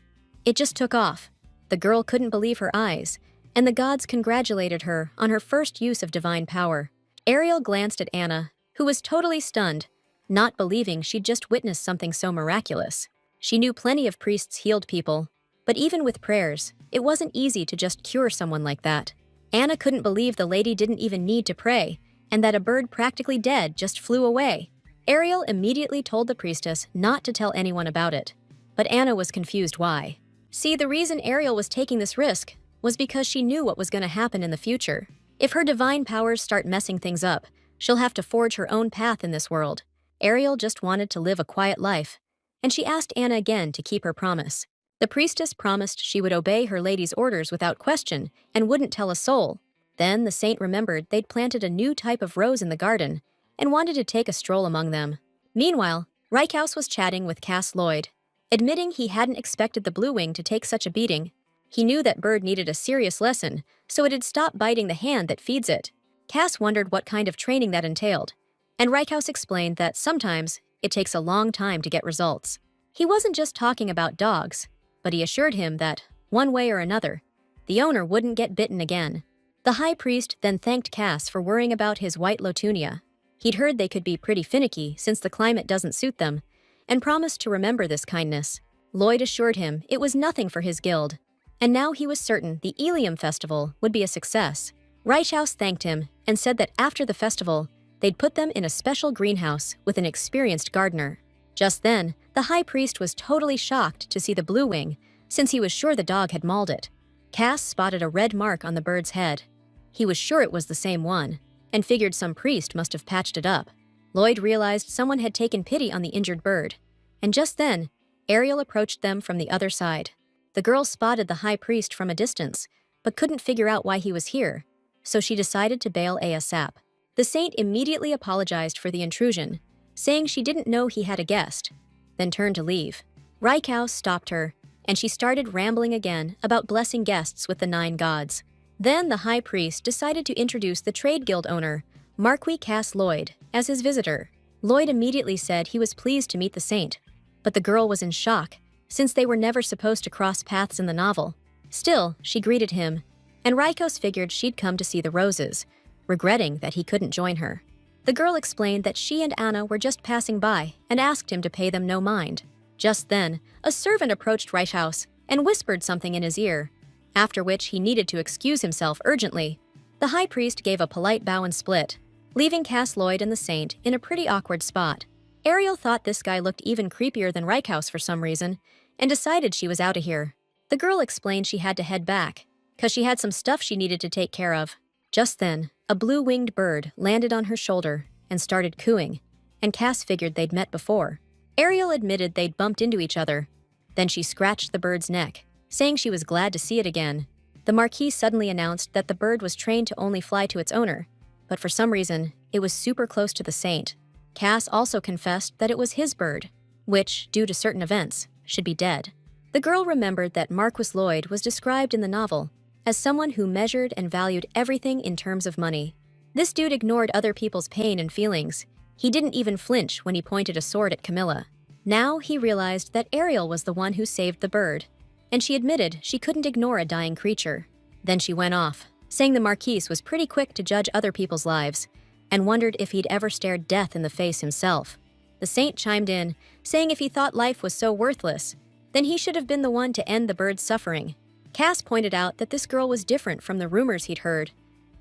It just took off. The girl couldn't believe her eyes, and the gods congratulated her on her first use of divine power. Ariel glanced at Anna, who was totally stunned, not believing she'd just witnessed something so miraculous. She knew plenty of priests healed people, but even with prayers, it wasn't easy to just cure someone like that. Anna couldn't believe the lady didn't even need to pray, and that a bird practically dead just flew away. Ariel immediately told the priestess not to tell anyone about it, but Anna was confused why. See, the reason Ariel was taking this risk was because she knew what was going to happen in the future. If her divine powers start messing things up, she'll have to forge her own path in this world. Ariel just wanted to live a quiet life, and she asked Anna again to keep her promise. The priestess promised she would obey her lady's orders without question and wouldn't tell a soul. Then the saint remembered they'd planted a new type of rose in the garden and wanted to take a stroll among them. Meanwhile, Reichhaus was chatting with Cass Lloyd, admitting he hadn't expected the blue wing to take such a beating. He knew that bird needed a serious lesson, so it'd stop biting the hand that feeds it. Cass wondered what kind of training that entailed, and Reichhaus explained that sometimes it takes a long time to get results. He wasn't just talking about dogs, but he assured him that one way or another, the owner wouldn't get bitten again. The high priest then thanked Cass for worrying about his white Lotunia. He'd heard they could be pretty finicky since the climate doesn't suit them, and promised to remember this kindness. Lloyd assured him it was nothing for his guild, and now he was certain the Ilium festival would be a success. Reichhaus thanked him and said that after the festival, they'd put them in a special greenhouse with an experienced gardener. Just then, the high priest was totally shocked to see the blue wing, since he was sure the dog had mauled it. Cass spotted a red mark on the bird's head. He was sure it was the same one, and figured some priest must have patched it up. Lloyd realized someone had taken pity on the injured bird, and just then, Ariel approached them from the other side. The girl spotted the high priest from a distance, but couldn't figure out why he was here, so she decided to bail ASAP. The saint immediately apologized for the intrusion, saying she didn't know he had a guest, then turned to leave. Reichhaus stopped her, and she started rambling again about blessing guests with the 9 gods. Then the high priest decided to introduce the trade guild owner, Marquis Cass Lloyd, as his visitor. Lloyd immediately said he was pleased to meet the saint, but the girl was in shock, since they were never supposed to cross paths in the novel. Still, she greeted him, and Reichhaus figured she'd come to see the roses, regretting that he couldn't join her. The girl explained that she and Anna were just passing by and asked him to pay them no mind. Just then, a servant approached Reichhaus and whispered something in his ear, after which he needed to excuse himself urgently. The high priest gave a polite bow and split, leaving Cass Lloyd and the saint in a pretty awkward spot. Ariel thought this guy looked even creepier than Reichhaus for some reason, and decided she was out of here. The girl explained she had to head back, cause she had some stuff she needed to take care of. Just then, a blue-winged bird landed on her shoulder and started cooing, and Cass figured they'd met before. Ariel admitted they'd bumped into each other. Then she scratched the bird's neck, saying she was glad to see it again. The Marquis suddenly announced that the bird was trained to only fly to its owner, but for some reason, it was super close to the saint. Cass also confessed that it was his bird, which, due to certain events, should be dead. The girl remembered that Marquis Lloyd was described in the novel as someone who measured and valued everything in terms of money. This dude ignored other people's pain and feelings. He didn't even flinch when he pointed a sword at Camilla. Now he realized that Ariel was the one who saved the bird, and she admitted she couldn't ignore a dying creature. Then she went off, saying the Marquis was pretty quick to judge other people's lives, and wondered if he'd ever stared death in the face himself. The saint chimed in, saying if he thought life was so worthless, then he should have been the one to end the bird's suffering. Cass pointed out that this girl was different from the rumors he'd heard,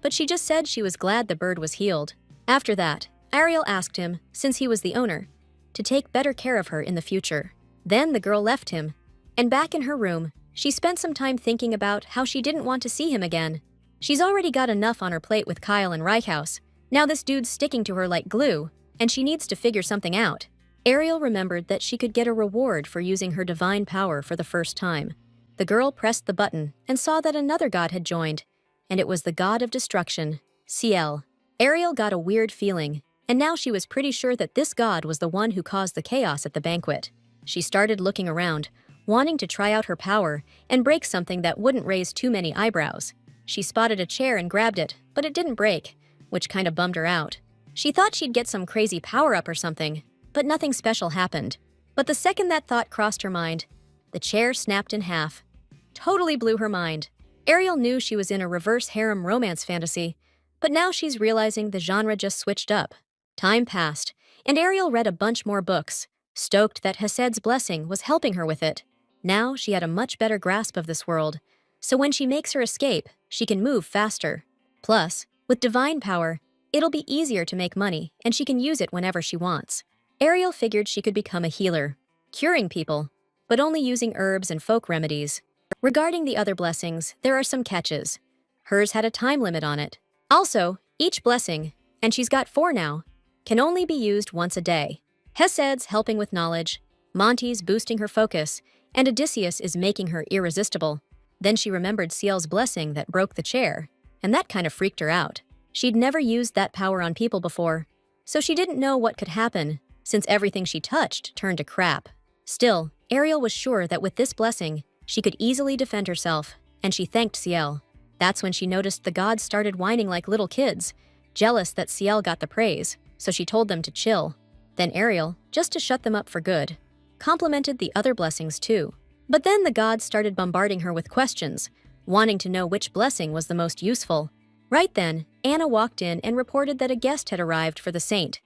but she just said she was glad the bird was healed. After that, Ariel asked him, since he was the owner, to take better care of her in the future. Then the girl left him, and back in her room, she spent some time thinking about how she didn't want to see him again. She's already got enough on her plate with Kyle and Reichhaus. Now this dude's sticking to her like glue, and she needs to figure something out. Ariel remembered that she could get a reward for using her divine power for the first time. The girl pressed the button and saw that another god had joined, and it was the god of destruction, Ciel. Ariel got a weird feeling, and now she was pretty sure that this god was the one who caused the chaos at the banquet. She started looking around, wanting to try out her power and break something that wouldn't raise too many eyebrows. She spotted a chair and grabbed it, but it didn't break, which kind of bummed her out. She thought she'd get some crazy power-up or something, but nothing special happened. But the second that thought crossed her mind, the chair snapped in half. Totally blew her mind. Ariel knew she was in a reverse harem romance fantasy, but now she's realizing the genre just switched up. Time passed, and Ariel read a bunch more books, stoked that Hesed's blessing was helping her with it. Now she had a much better grasp of this world, so when she makes her escape, she can move faster. Plus, with divine power, it'll be easier to make money, and she can use it whenever she wants. Ariel figured she could become a healer, curing people, but only using herbs and folk remedies. Regarding the other blessings, there are some catches. Hers had a time limit on it. Also, each blessing, and she's got 4 now, can only be used once a day. Hesed's helping with knowledge, Monty's boosting her focus, and Odysseus is making her irresistible. Then she remembered Ciel's blessing that broke the chair, and that kind of freaked her out. She'd never used that power on people before, so she didn't know what could happen, since everything she touched turned to crap. Still, Ariel was sure that with this blessing, she could easily defend herself, and she thanked Ciel. That's when she noticed the gods started whining like little kids, jealous that Ciel got the praise, so she told them to chill. Then Ariel, just to shut them up for good, complimented the other blessings too. But then the gods started bombarding her with questions, wanting to know which blessing was the most useful. Right then, Anna walked in and reported that a guest had arrived for the saint,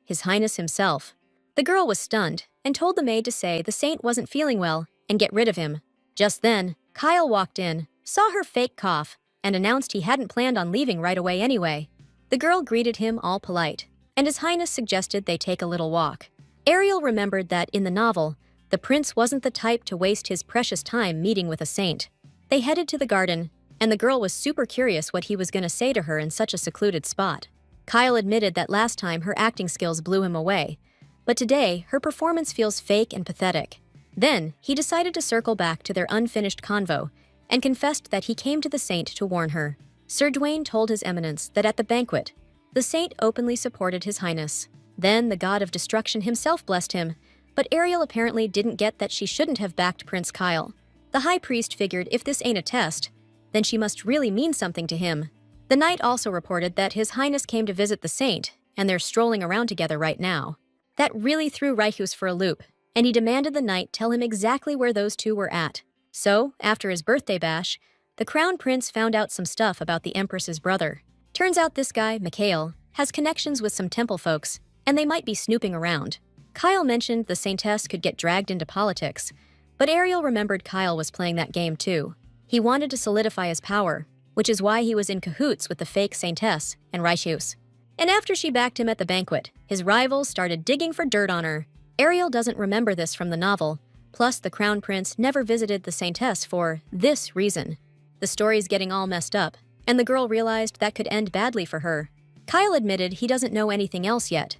His Highness himself. The girl was stunned and told the maid to say the saint wasn't feeling well and get rid of him. Just then, Kyle walked in, saw her fake cough, and announced he hadn't planned on leaving right away anyway. The girl greeted him all polite, and His Highness suggested they take a little walk. Ariel remembered that in the novel, the prince wasn't the type to waste his precious time meeting with a saint. They headed to the garden, and the girl was super curious what he was going to say to her in such a secluded spot. Kyle admitted that last time her acting skills blew him away, but today her performance feels fake and pathetic. Then, he decided to circle back to their unfinished convo and confessed that he came to the saint to warn her. Sir Dwayne told His Eminence that at the banquet, the saint openly supported His Highness. Then the god of destruction himself blessed him, but Ariel apparently didn't get that she shouldn't have backed Prince Kyle. The high priest figured if this ain't a test, then she must really mean something to him. The knight also reported that His Highness came to visit the saint, and they're strolling around together right now. That really threw Ryhus for a loop, and he demanded the knight tell him exactly where those two were at. So, after his birthday bash, the crown prince found out some stuff about the empress's brother. Turns out this guy, Mikhail, has connections with some temple folks, and they might be snooping around. Kyle mentioned the saintess could get dragged into politics, but Ariel remembered Kyle was playing that game too. He wanted to solidify his power, which is why he was in cahoots with the fake saintess and Ryhus. And after she backed him at the banquet, his rivals started digging for dirt on her. Ariel doesn't remember this from the novel, plus the crown prince never visited the saintess for this reason. The story's getting all messed up, and the girl realized that could end badly for her. Kyle admitted he doesn't know anything else yet,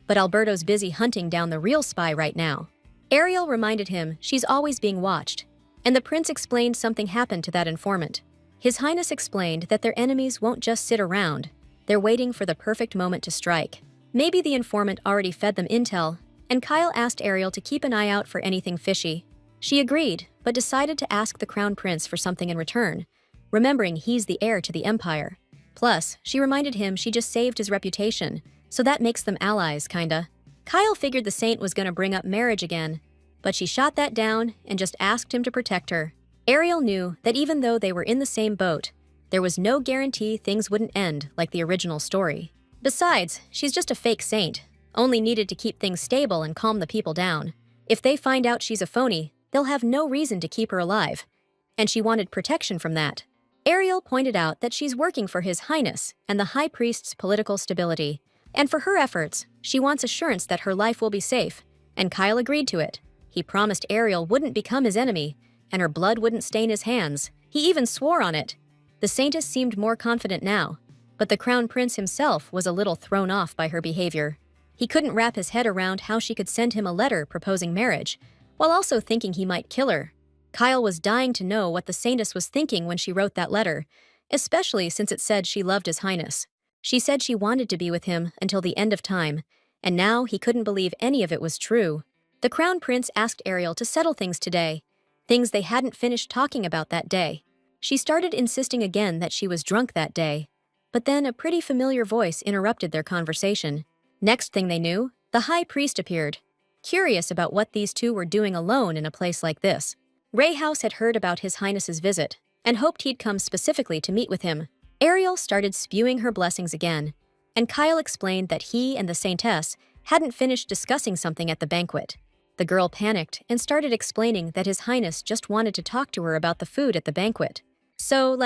but Alberto's busy hunting down the real spy right now. Ariel reminded him she's always being watched, and the prince explained something happened to that informant. His Highness explained that their enemies won't just sit around, they're waiting for the perfect moment to strike. Maybe the informant already fed them intel, and Kyle asked Ariel to keep an eye out for anything fishy. She agreed, but decided to ask the crown prince for something in return, remembering he's the heir to the empire. Plus, she reminded him she just saved his reputation, so that makes them allies, kinda. Kyle figured the saint was gonna bring up marriage again, but she shot that down and just asked him to protect her. Ariel knew that even though they were in the same boat, there was no guarantee things wouldn't end like the original story. Besides, she's just a fake saint, only needed to keep things stable and calm the people down. If they find out she's a phony, they'll have no reason to keep her alive, and she wanted protection from that. Ariel pointed out that she's working for His Highness and the High Priest's political stability, and for her efforts, she wants assurance that her life will be safe, and Kyle agreed to it. He promised Ariel wouldn't become his enemy, and her blood wouldn't stain his hands. He even swore on it. The saintess seemed more confident now, but the crown prince himself was a little thrown off by her behavior. He couldn't wrap his head around how she could send him a letter proposing marriage, while also thinking he might kill her. Kyle was dying to know what the saintess was thinking when she wrote that letter, especially since it said she loved His Highness. She said she wanted to be with him until the end of time, and now he couldn't believe any of it was true. The crown prince asked Ariel to settle things today, things they hadn't finished talking about that day. She started insisting again that she was drunk that day, but then a pretty familiar voice interrupted their conversation. Next thing they knew, the high priest appeared, curious about what these two were doing alone in a place like this. Rayhouse had heard about His Highness's visit and hoped he'd come specifically to meet with him. Ariel started spewing her blessings again, and Kyle explained that he and the saintess hadn't finished discussing something at the banquet. The girl panicked and started explaining that His Highness just wanted to talk to her about the food at the banquet. So,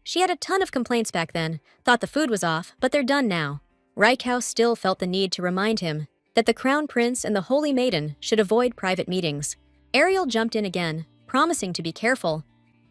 she had a ton of complaints back then, thought the food was off, but they're done now. Rayhouse still felt the need to remind him that the Crown Prince and the Holy Maiden should avoid private meetings. Ariel jumped in again, promising to be careful,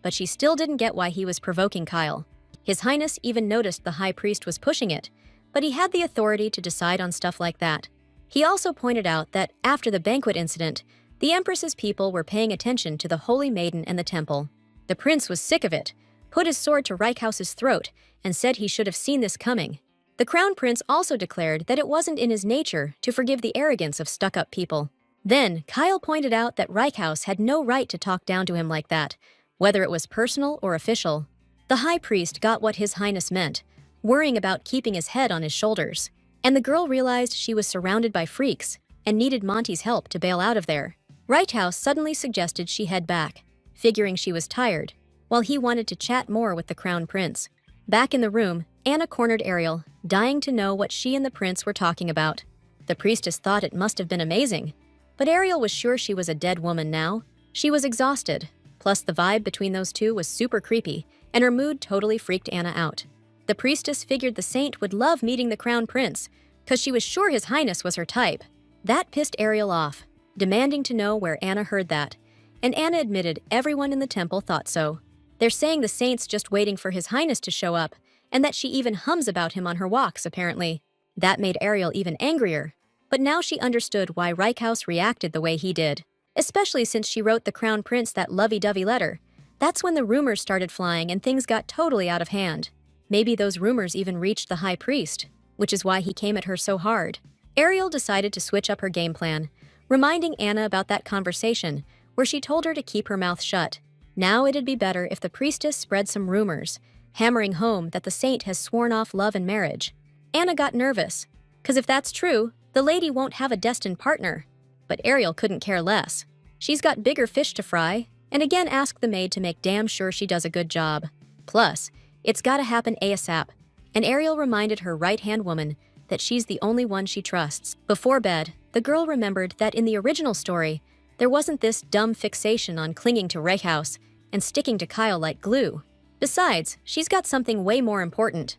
but she still didn't get why he was provoking Kyle. His Highness even noticed the High Priest was pushing it, but he had the authority to decide on stuff like that. He also pointed out that after the banquet incident, the Empress's people were paying attention to the Holy Maiden and the temple. The prince was sick of it, put his sword to Rayhouse's throat, and said he should have seen this coming. The Crown Prince also declared that it wasn't in his nature to forgive the arrogance of stuck-up people. Then, Kyle pointed out that Rayhouse had no right to talk down to him like that, whether it was personal or official. The High Priest got what His Highness meant, worrying about keeping his head on his shoulders, and the girl realized she was surrounded by freaks and needed Monty's help to bail out of there. Rayhouse suddenly suggested she head back, figuring she was tired, while he wanted to chat more with the crown prince. Back in the room, Anna cornered Ariel, dying to know what she and the prince were talking about. The priestess thought it must have been amazing, but Ariel was sure she was a dead woman now. She was exhausted, plus the vibe between those two was super creepy, and her mood totally freaked Anna out. The priestess figured the saint would love meeting the crown prince, because she was sure his highness was her type. That pissed Ariel off, demanding to know where Anna heard that, and Anna admitted everyone in the temple thought so. They're saying the saint's just waiting for his highness to show up, and that she even hums about him on her walks, apparently. That made Ariel even angrier. But now she understood why Reichhaus reacted the way he did, especially since she wrote the crown prince that lovey-dovey letter. That's when the rumors started flying and things got totally out of hand. Maybe those rumors even reached the high priest, which is why he came at her so hard. Ariel decided to switch up her game plan, reminding Anna about that conversation where she told her to keep her mouth shut. Now it'd be better if the priestess spread some rumors, hammering home that the saint has sworn off love and marriage. Anna got nervous, because if that's true, the lady won't have a destined partner. But Ariel couldn't care less. She's got bigger fish to fry, and again asked the maid to make damn sure she does a good job. Plus, it's gotta happen ASAP, and Ariel reminded her right-hand woman that she's the only one she trusts. Before bed, the girl remembered that in the original story, there wasn't this dumb fixation on clinging to Reichhaus and sticking to Kyle like glue. Besides, she's got something way more important.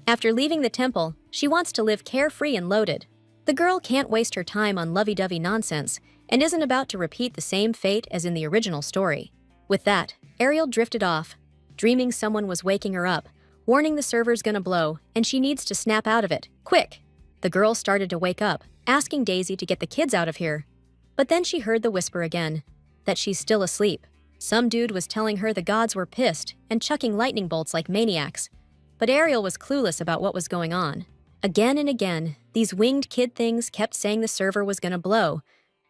After leaving the temple, she wants to live carefree and loaded. The girl can't waste her time on lovey-dovey nonsense and isn't about to repeat the same fate as in the original story. With that, Ariel drifted off, dreaming someone was waking her up, warning the server's gonna blow, and she needs to snap out of it, quick. The girl started to wake up, asking Daisy to get the kids out of here. But then she heard the whisper again, that she's still asleep. Some dude was telling her the gods were pissed and chucking lightning bolts like maniacs. But Ariel was clueless about what was going on. Again and again, these winged kid things kept saying the server was gonna blow,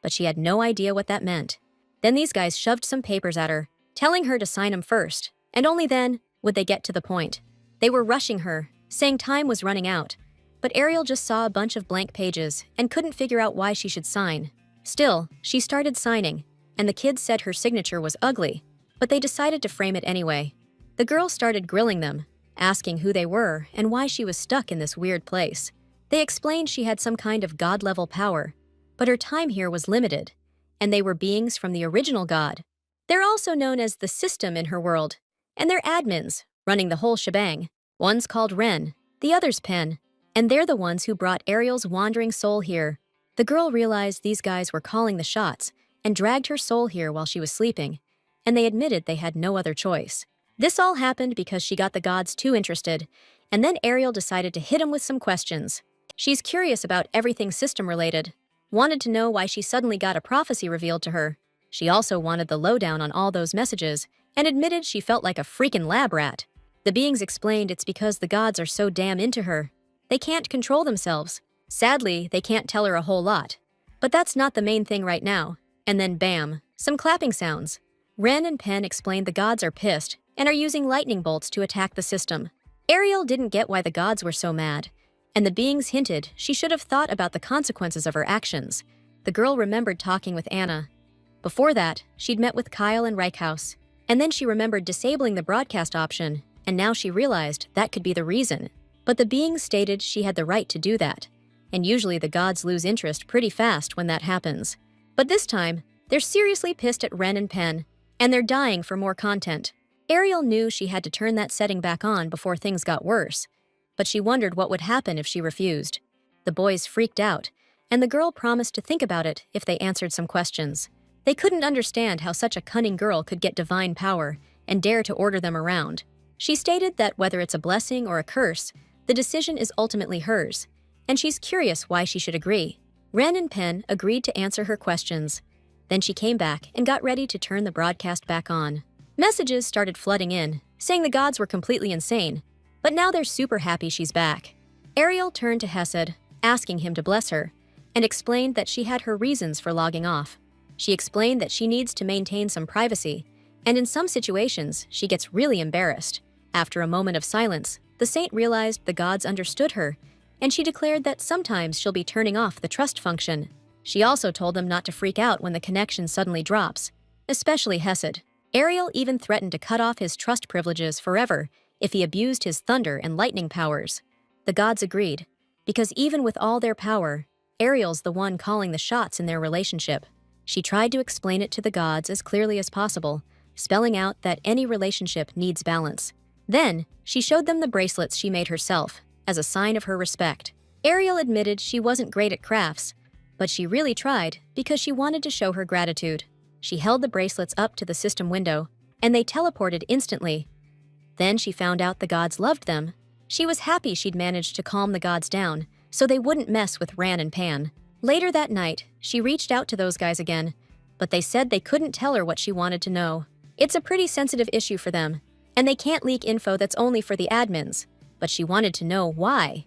but she had no idea what that meant. Then these guys shoved some papers at her, telling her to sign them first, and only then would they get to the point. They were rushing her, saying time was running out, but Ariel just saw a bunch of blank pages and couldn't figure out why she should sign. Still, she started signing, and the kids said her signature was ugly, but they decided to frame it anyway. The girl started grilling them, asking who they were and why she was stuck in this weird place. They explained she had some kind of god-level power, but her time here was limited, and they were beings from the original god. They're also known as the system in her world, and they're admins, running the whole shebang. One's called Ren, the other's Pen, and they're the ones who brought Ariel's wandering soul here. The girl realized these guys were calling the shots and dragged her soul here while she was sleeping, and they admitted they had no other choice. This all happened because she got the gods too interested, and then Ariel decided to hit him with some questions. She's curious about everything system-related, wanted to know why she suddenly got a prophecy revealed to her. She also wanted the lowdown on all those messages, and admitted she felt like a freaking lab rat. The beings explained it's because the gods are so damn into her. They can't control themselves. Sadly, they can't tell her a whole lot. But that's not the main thing right now. And then bam, some clapping sounds. Ren and Pen explained the gods are pissed and are using lightning bolts to attack the system. Ariel didn't get why the gods were so mad, and the beings hinted she should have thought about the consequences of her actions. The girl remembered talking with Anna. Before that, she'd met with Kyle and Reichhaus, and then she remembered disabling the broadcast option, and now she realized that could be the reason. But the beings stated she had the right to do that, and usually the gods lose interest pretty fast when that happens. But this time, they're seriously pissed at Ren and Pen, and they're dying for more content. Ariel knew she had to turn that setting back on before things got worse, but she wondered what would happen if she refused. The boys freaked out, and the girl promised to think about it if they answered some questions. They couldn't understand how such a cunning girl could get divine power and dare to order them around. She stated that whether it's a blessing or a curse, the decision is ultimately hers, and she's curious why she should agree. Ren and Pen agreed to answer her questions. Then she came back and got ready to turn the broadcast back on. Messages started flooding in, saying the gods were completely insane, but now they're super happy she's back. Ariel turned to Hesed, asking him to bless her, and explained that she had her reasons for logging off. She explained that she needs to maintain some privacy, and in some situations, she gets really embarrassed. After a moment of silence, the saint realized the gods understood her, and she declared that sometimes she'll be turning off the trust function. She also told them not to freak out when the connection suddenly drops, especially Hesed. Ariel even threatened to cut off his trust privileges forever if he abused his thunder and lightning powers. The gods agreed, because even with all their power, Ariel's the one calling the shots in their relationship. She tried to explain it to the gods as clearly as possible, spelling out that any relationship needs balance. Then, she showed them the bracelets she made herself, as a sign of her respect. Ariel admitted she wasn't great at crafts, but she really tried because she wanted to show her gratitude. She held the bracelets up to the system window, and they teleported instantly. Then she found out the gods loved them. She was happy she'd managed to calm the gods down, so they wouldn't mess with Ran and Pan. Later that night, she reached out to those guys again, but they said they couldn't tell her what she wanted to know. It's a pretty sensitive issue for them, and they can't leak info that's only for the admins, but she wanted to know why.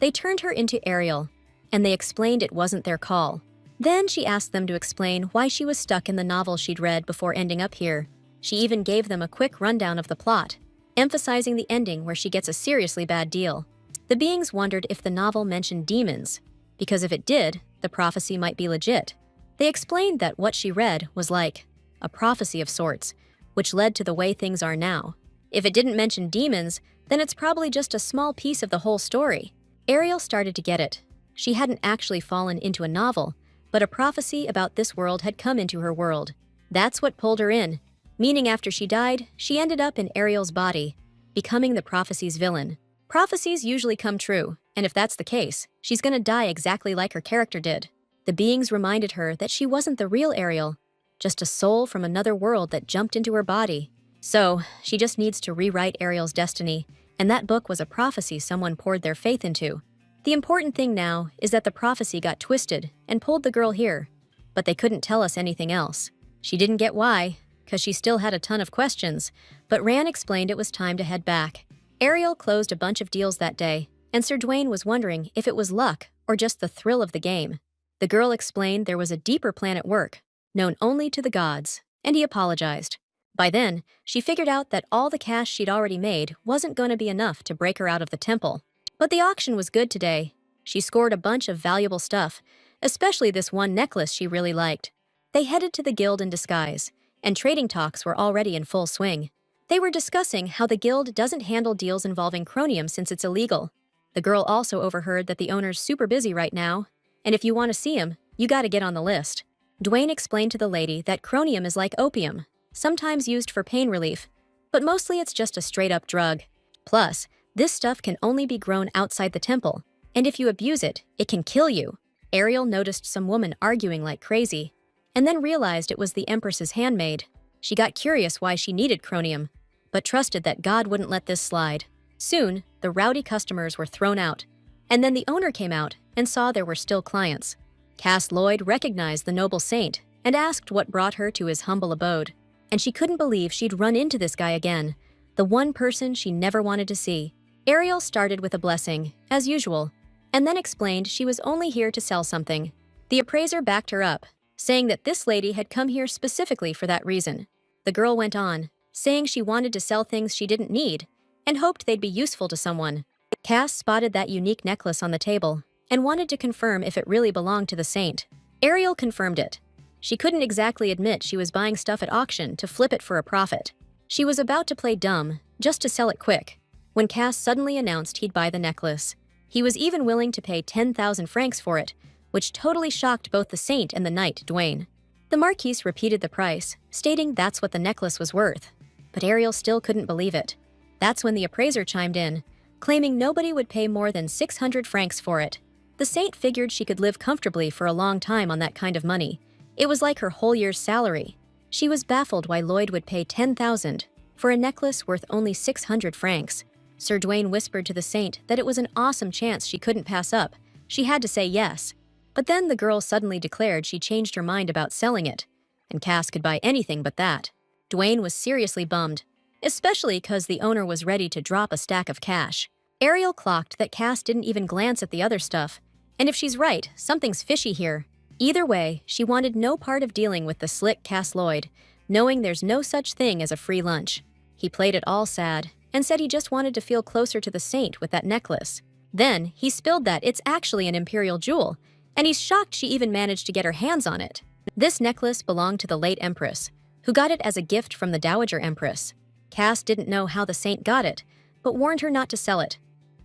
They turned her into Ariel, and they explained it wasn't their call. Then she asked them to explain why she was stuck in the novel she'd read before ending up here. She even gave them a quick rundown of the plot, emphasizing the ending where she gets a seriously bad deal. The beings wondered if the novel mentioned demons, because if it did, the prophecy might be legit. They explained that what she read was like a prophecy of sorts, which led to the way things are now. If it didn't mention demons, then it's probably just a small piece of the whole story. Ariel started to get it. She hadn't actually fallen into a novel, but a prophecy about this world had come into her world. That's what pulled her in, meaning after she died, she ended up in Ariel's body, becoming the prophecy's villain. Prophecies usually come true, and if that's the case, she's gonna die exactly like her character did. The beings reminded her that she wasn't the real Ariel, just a soul from another world that jumped into her body. So, she just needs to rewrite Ariel's destiny, and that book was a prophecy someone poured their faith into. The important thing now is that the prophecy got twisted and pulled the girl here, but they couldn't tell us anything else. She didn't get why, because she still had a ton of questions, but Ran explained it was time to head back. Ariel closed a bunch of deals that day, and Sir Dwayne was wondering if it was luck or just the thrill of the game. The girl explained there was a deeper plan at work, known only to the gods, and he apologized. By then, she figured out that all the cash she'd already made wasn't going to be enough to break her out of the temple. But the auction was good today. She scored a bunch of valuable stuff, especially this one necklace she really liked. They headed to the guild in disguise, and trading talks were already in full swing. They were discussing how the guild doesn't handle deals involving chromium since it's illegal. The girl also overheard that the owner's super busy right now, and if you want to see him, you gotta get on the list. Dwayne explained to the lady that chromium is like opium, sometimes used for pain relief, but mostly it's just a straight-up drug. Plus, this stuff can only be grown outside the temple, and if you abuse it, it can kill you. Ariel noticed some woman arguing like crazy, and then realized it was the Empress's handmaid. She got curious why she needed chromium, but trusted that God wouldn't let this slide. Soon, the rowdy customers were thrown out, and then the owner came out and saw there were still clients. Cass Lloyd recognized the noble saint and asked what brought her to his humble abode, and she couldn't believe she'd run into this guy again, the one person she never wanted to see. Ariel started with a blessing, as usual, and then explained she was only here to sell something. The appraiser backed her up, saying that this lady had come here specifically for that reason. The girl went on, saying she wanted to sell things she didn't need and hoped they'd be useful to someone. Cass spotted that unique necklace on the table and wanted to confirm if it really belonged to the saint. Ariel confirmed it. She couldn't exactly admit she was buying stuff at auction to flip it for a profit. She was about to play dumb, just to sell it quick, when Cass suddenly announced he'd buy the necklace. He was even willing to pay 10,000 francs for it, which totally shocked both the saint and the knight, Dwayne. The Marquise repeated the price, stating that's what the necklace was worth. But Ariel still couldn't believe it. That's when the appraiser chimed in, claiming nobody would pay more than 600 francs for it. The saint figured she could live comfortably for a long time on that kind of money. It was like her whole year's salary. She was baffled why Lloyd would pay 10,000 for a necklace worth only 600 francs. Sir Dwayne whispered to the saint that it was an awesome chance she couldn't pass up. She had to say yes. But then the girl suddenly declared she changed her mind about selling it, and Cass could buy anything but that. Dwayne was seriously bummed, especially because the owner was ready to drop a stack of cash. Ariel clocked that Cass didn't even glance at the other stuff, and if she's right, something's fishy here. Either way, she wanted no part of dealing with the slick Cass Lloyd, knowing there's no such thing as a free lunch. He played it all sad, and said he just wanted to feel closer to the saint with that necklace. Then, he spilled that it's actually an imperial jewel, and he's shocked she even managed to get her hands on it. This necklace belonged to the late Empress, who got it as a gift from the Dowager Empress. Cass didn't know how the saint got it, but warned her not to sell it.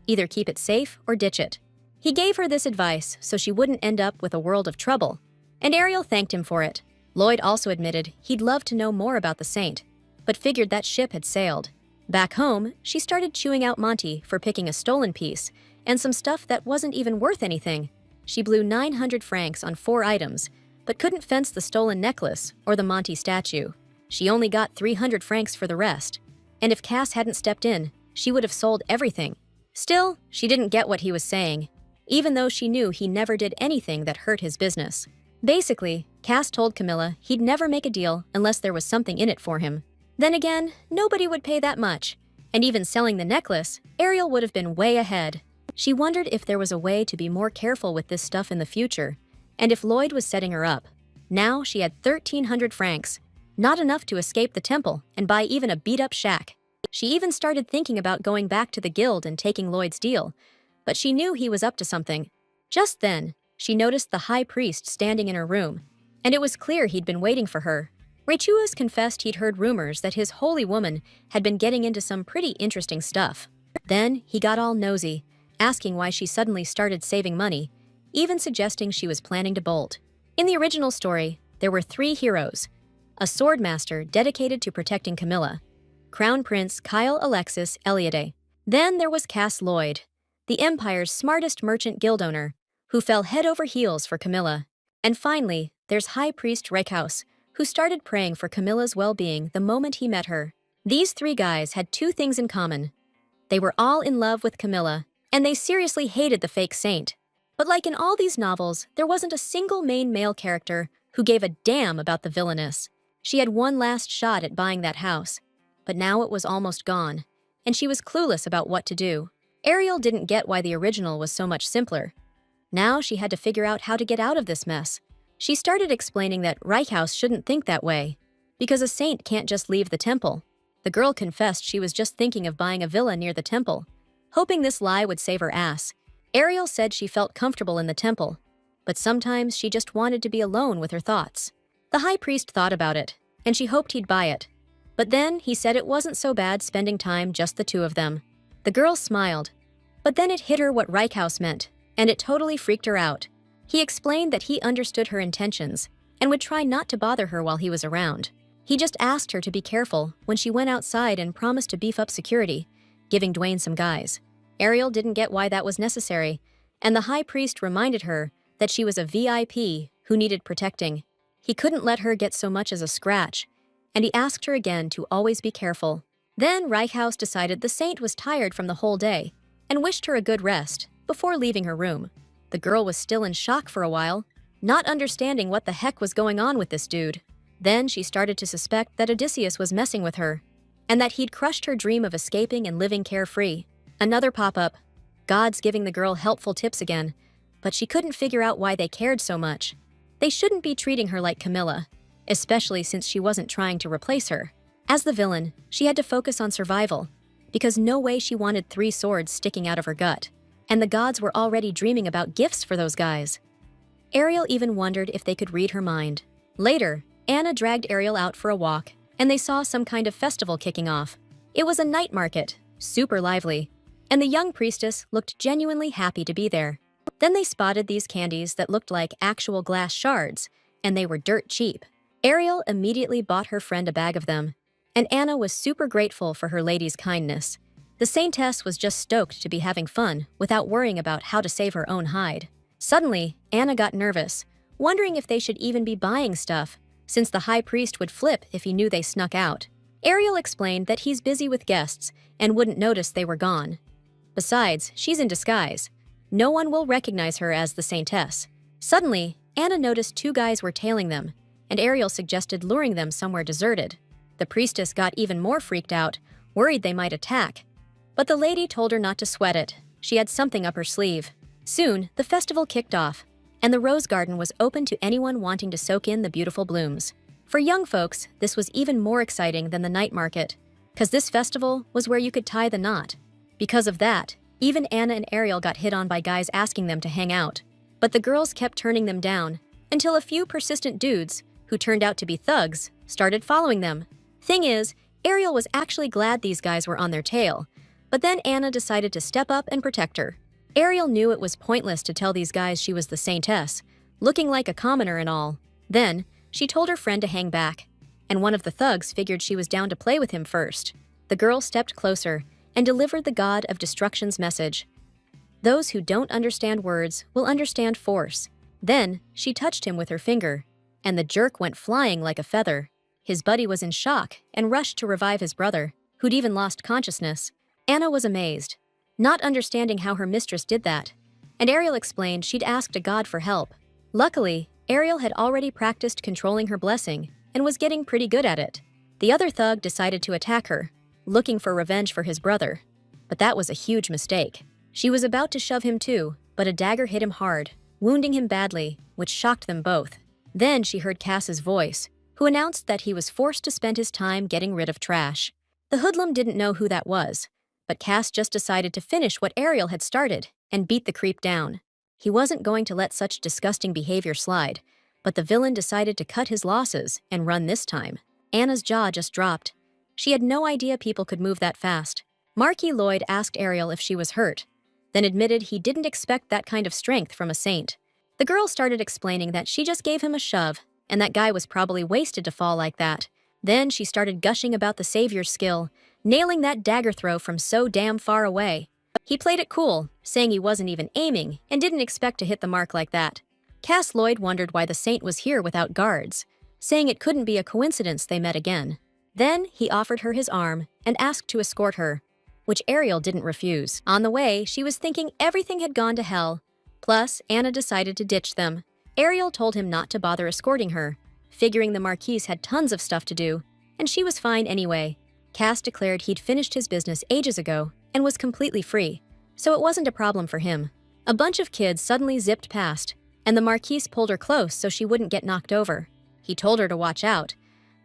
Either keep it safe or ditch it. He gave her this advice so she wouldn't end up with a world of trouble, and Ariel thanked him for it. Lloyd also admitted he'd love to know more about the saint, but figured that ship had sailed. Back home, she started chewing out Monty for picking a stolen piece and some stuff that wasn't even worth anything. She blew 900 francs on 4 items, but couldn't fence the stolen necklace or the Monty statue. She only got 300 francs for the rest, and if Cass hadn't stepped in, she would have sold everything. Still, she didn't get what he was saying, even though she knew he never did anything that hurt his business. Basically, Cass told Camilla he'd never make a deal unless there was something in it for him. Then again, nobody would pay that much, and even selling the necklace, Ariel would have been way ahead. She wondered if there was a way to be more careful with this stuff in the future, and if Lloyd was setting her up. Now she had 1,300 francs, not enough to escape the temple and buy even a beat-up shack. She even started thinking about going back to the guild and taking Lloyd's deal, but she knew he was up to something. Just then, she noticed the high priest standing in her room, and it was clear he'd been waiting for her. Raichuas confessed he'd heard rumors that his holy woman had been getting into some pretty interesting stuff. Then he got all nosy, asking why she suddenly started saving money, even suggesting she was planning to bolt. In the original story, there were 3 heroes: a swordmaster dedicated to protecting Camilla, Crown Prince Kyle Alexis Eliade. Then there was Cass Lloyd, the Empire's smartest merchant guild owner, who fell head over heels for Camilla. And finally, there's High Priest Reichhaus, who started praying for Camilla's well-being the moment he met her. These 3 guys had 2 things in common. They were all in love with Camilla, and they seriously hated the fake saint. But like in all these novels, there wasn't a single main male character who gave a damn about the villainess. She had one last shot at buying that house, but now it was almost gone, and she was clueless about what to do. Ariel didn't get why the original was so much simpler. Now she had to figure out how to get out of this mess. She started explaining that Reichhaus shouldn't think that way, because a saint can't just leave the temple. The girl confessed she was just thinking of buying a villa near the temple, hoping this lie would save her ass. Ariel said she felt comfortable in the temple, but sometimes she just wanted to be alone with her thoughts. The high priest thought about it, and she hoped he'd buy it. But then he said it wasn't so bad spending time just the 2 of them. The girl smiled, but then it hit her what Reichhaus meant, and it totally freaked her out. He explained that he understood her intentions and would try not to bother her while he was around. He just asked her to be careful when she went outside and promised to beef up security, giving Dwayne some guys. Ariel didn't get why that was necessary, and the high priest reminded her that she was a VIP who needed protecting. He couldn't let her get so much as a scratch, and he asked her again to always be careful. Then Reichhaus decided the saint was tired from the whole day and wished her a good rest before leaving her room. The girl was still in shock for a while, not understanding what the heck was going on with this dude. Then she started to suspect that Odysseus was messing with her, and that he'd crushed her dream of escaping and living carefree. Another pop-up. God's giving the girl helpful tips again, but she couldn't figure out why they cared so much. They shouldn't be treating her like Camilla, especially since she wasn't trying to replace her. As the villain, she had to focus on survival, because no way she wanted 3 swords sticking out of her gut, and the gods were already dreaming about gifts for those guys. Ariel even wondered if they could read her mind. Later, Anna dragged Ariel out for a walk, and they saw some kind of festival kicking off. It was a night market, super lively, and the young priestess looked genuinely happy to be there. Then they spotted these candies that looked like actual glass shards, and they were dirt cheap. Ariel immediately bought her friend a bag of them, and Anna was super grateful for her lady's kindness. The saintess was just stoked to be having fun without worrying about how to save her own hide. Suddenly, Anna got nervous, wondering if they should even be buying stuff, since the high priest would flip if he knew they snuck out. Ariel explained that he's busy with guests and wouldn't notice they were gone. Besides, she's in disguise. No one will recognize her as the saintess. Suddenly, Anna noticed 2 guys were tailing them, and Ariel suggested luring them somewhere deserted. The priestess got even more freaked out, worried they might attack. But the lady told her not to sweat it. She had something up her sleeve. Soon, the festival kicked off, and the rose garden was open to anyone wanting to soak in the beautiful blooms. For young folks, this was even more exciting than the night market, because this festival was where you could tie the knot. Because of that, even Anna and Ariel got hit on by guys asking them to hang out. But the girls kept turning them down, until a few persistent dudes who turned out to be thugs, started following them. Thing is, Ariel was actually glad these guys were on their tail, but then Anna decided to step up and protect her. Ariel knew it was pointless to tell these guys she was the saintess, looking like a commoner and all. Then, she told her friend to hang back, and one of the thugs figured she was down to play with him first. The girl stepped closer and delivered the God of Destruction's message. Those who don't understand words will understand force. Then, she touched him with her finger, and the jerk went flying like a feather. His buddy was in shock and rushed to revive his brother, who'd even lost consciousness. Anna was amazed, not understanding how her mistress did that, and Ariel explained she'd asked a god for help. Luckily, Ariel had already practiced controlling her blessing and was getting pretty good at it. The other thug decided to attack her, looking for revenge for his brother. But that was a huge mistake. She was about to shove him too, but a dagger hit him hard, wounding him badly, which shocked them both. Then she heard Cass's voice, who announced that he was forced to spend his time getting rid of trash. The hoodlum didn't know who that was, but Cass just decided to finish what Ariel had started and beat the creep down. He wasn't going to let such disgusting behavior slide, but the villain decided to cut his losses and run this time. Anna's jaw just dropped. She had no idea people could move that fast. Marquis Lloyd asked Ariel if she was hurt, then admitted he didn't expect that kind of strength from a saint. The girl started explaining that she just gave him a shove, and that guy was probably wasted to fall like that. Then she started gushing about the savior's skill, nailing that dagger throw from so damn far away. He played it cool, saying he wasn't even aiming and didn't expect to hit the mark like that. Cass Lloyd wondered why the saint was here without guards, saying it couldn't be a coincidence they met again. Then he offered her his arm and asked to escort her, which Ariel didn't refuse. On the way, she was thinking everything had gone to hell. Plus, Anna decided to ditch them. Ariel told him not to bother escorting her, figuring the Marquise had tons of stuff to do, and she was fine anyway. Cass declared he'd finished his business ages ago and was completely free, so it wasn't a problem for him. A bunch of kids suddenly zipped past, and the Marquise pulled her close so she wouldn't get knocked over. He told her to watch out,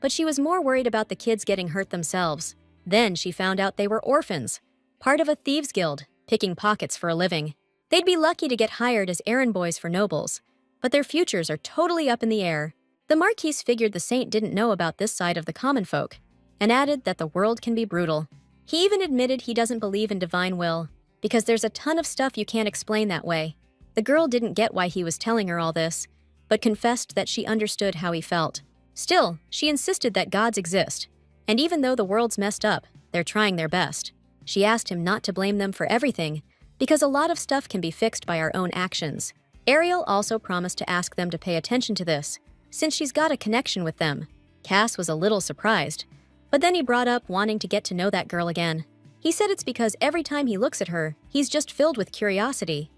but she was more worried about the kids getting hurt themselves. Then she found out they were orphans, part of a thieves' guild, picking pockets for a living. They'd be lucky to get hired as errand boys for nobles, but their futures are totally up in the air. The Marquise figured the saint didn't know about this side of the common folk, and added that the world can be brutal. He even admitted he doesn't believe in divine will, because there's a ton of stuff you can't explain that way. The girl didn't get why he was telling her all this, but confessed that she understood how he felt. Still, she insisted that gods exist, and even though the world's messed up, they're trying their best. She asked him not to blame them for everything, because a lot of stuff can be fixed by our own actions. Ariel also promised to ask them to pay attention to this, since she's got a connection with them. Cass was a little surprised, but then he brought up wanting to get to know that girl again. He said it's because every time he looks at her, he's just filled with curiosity.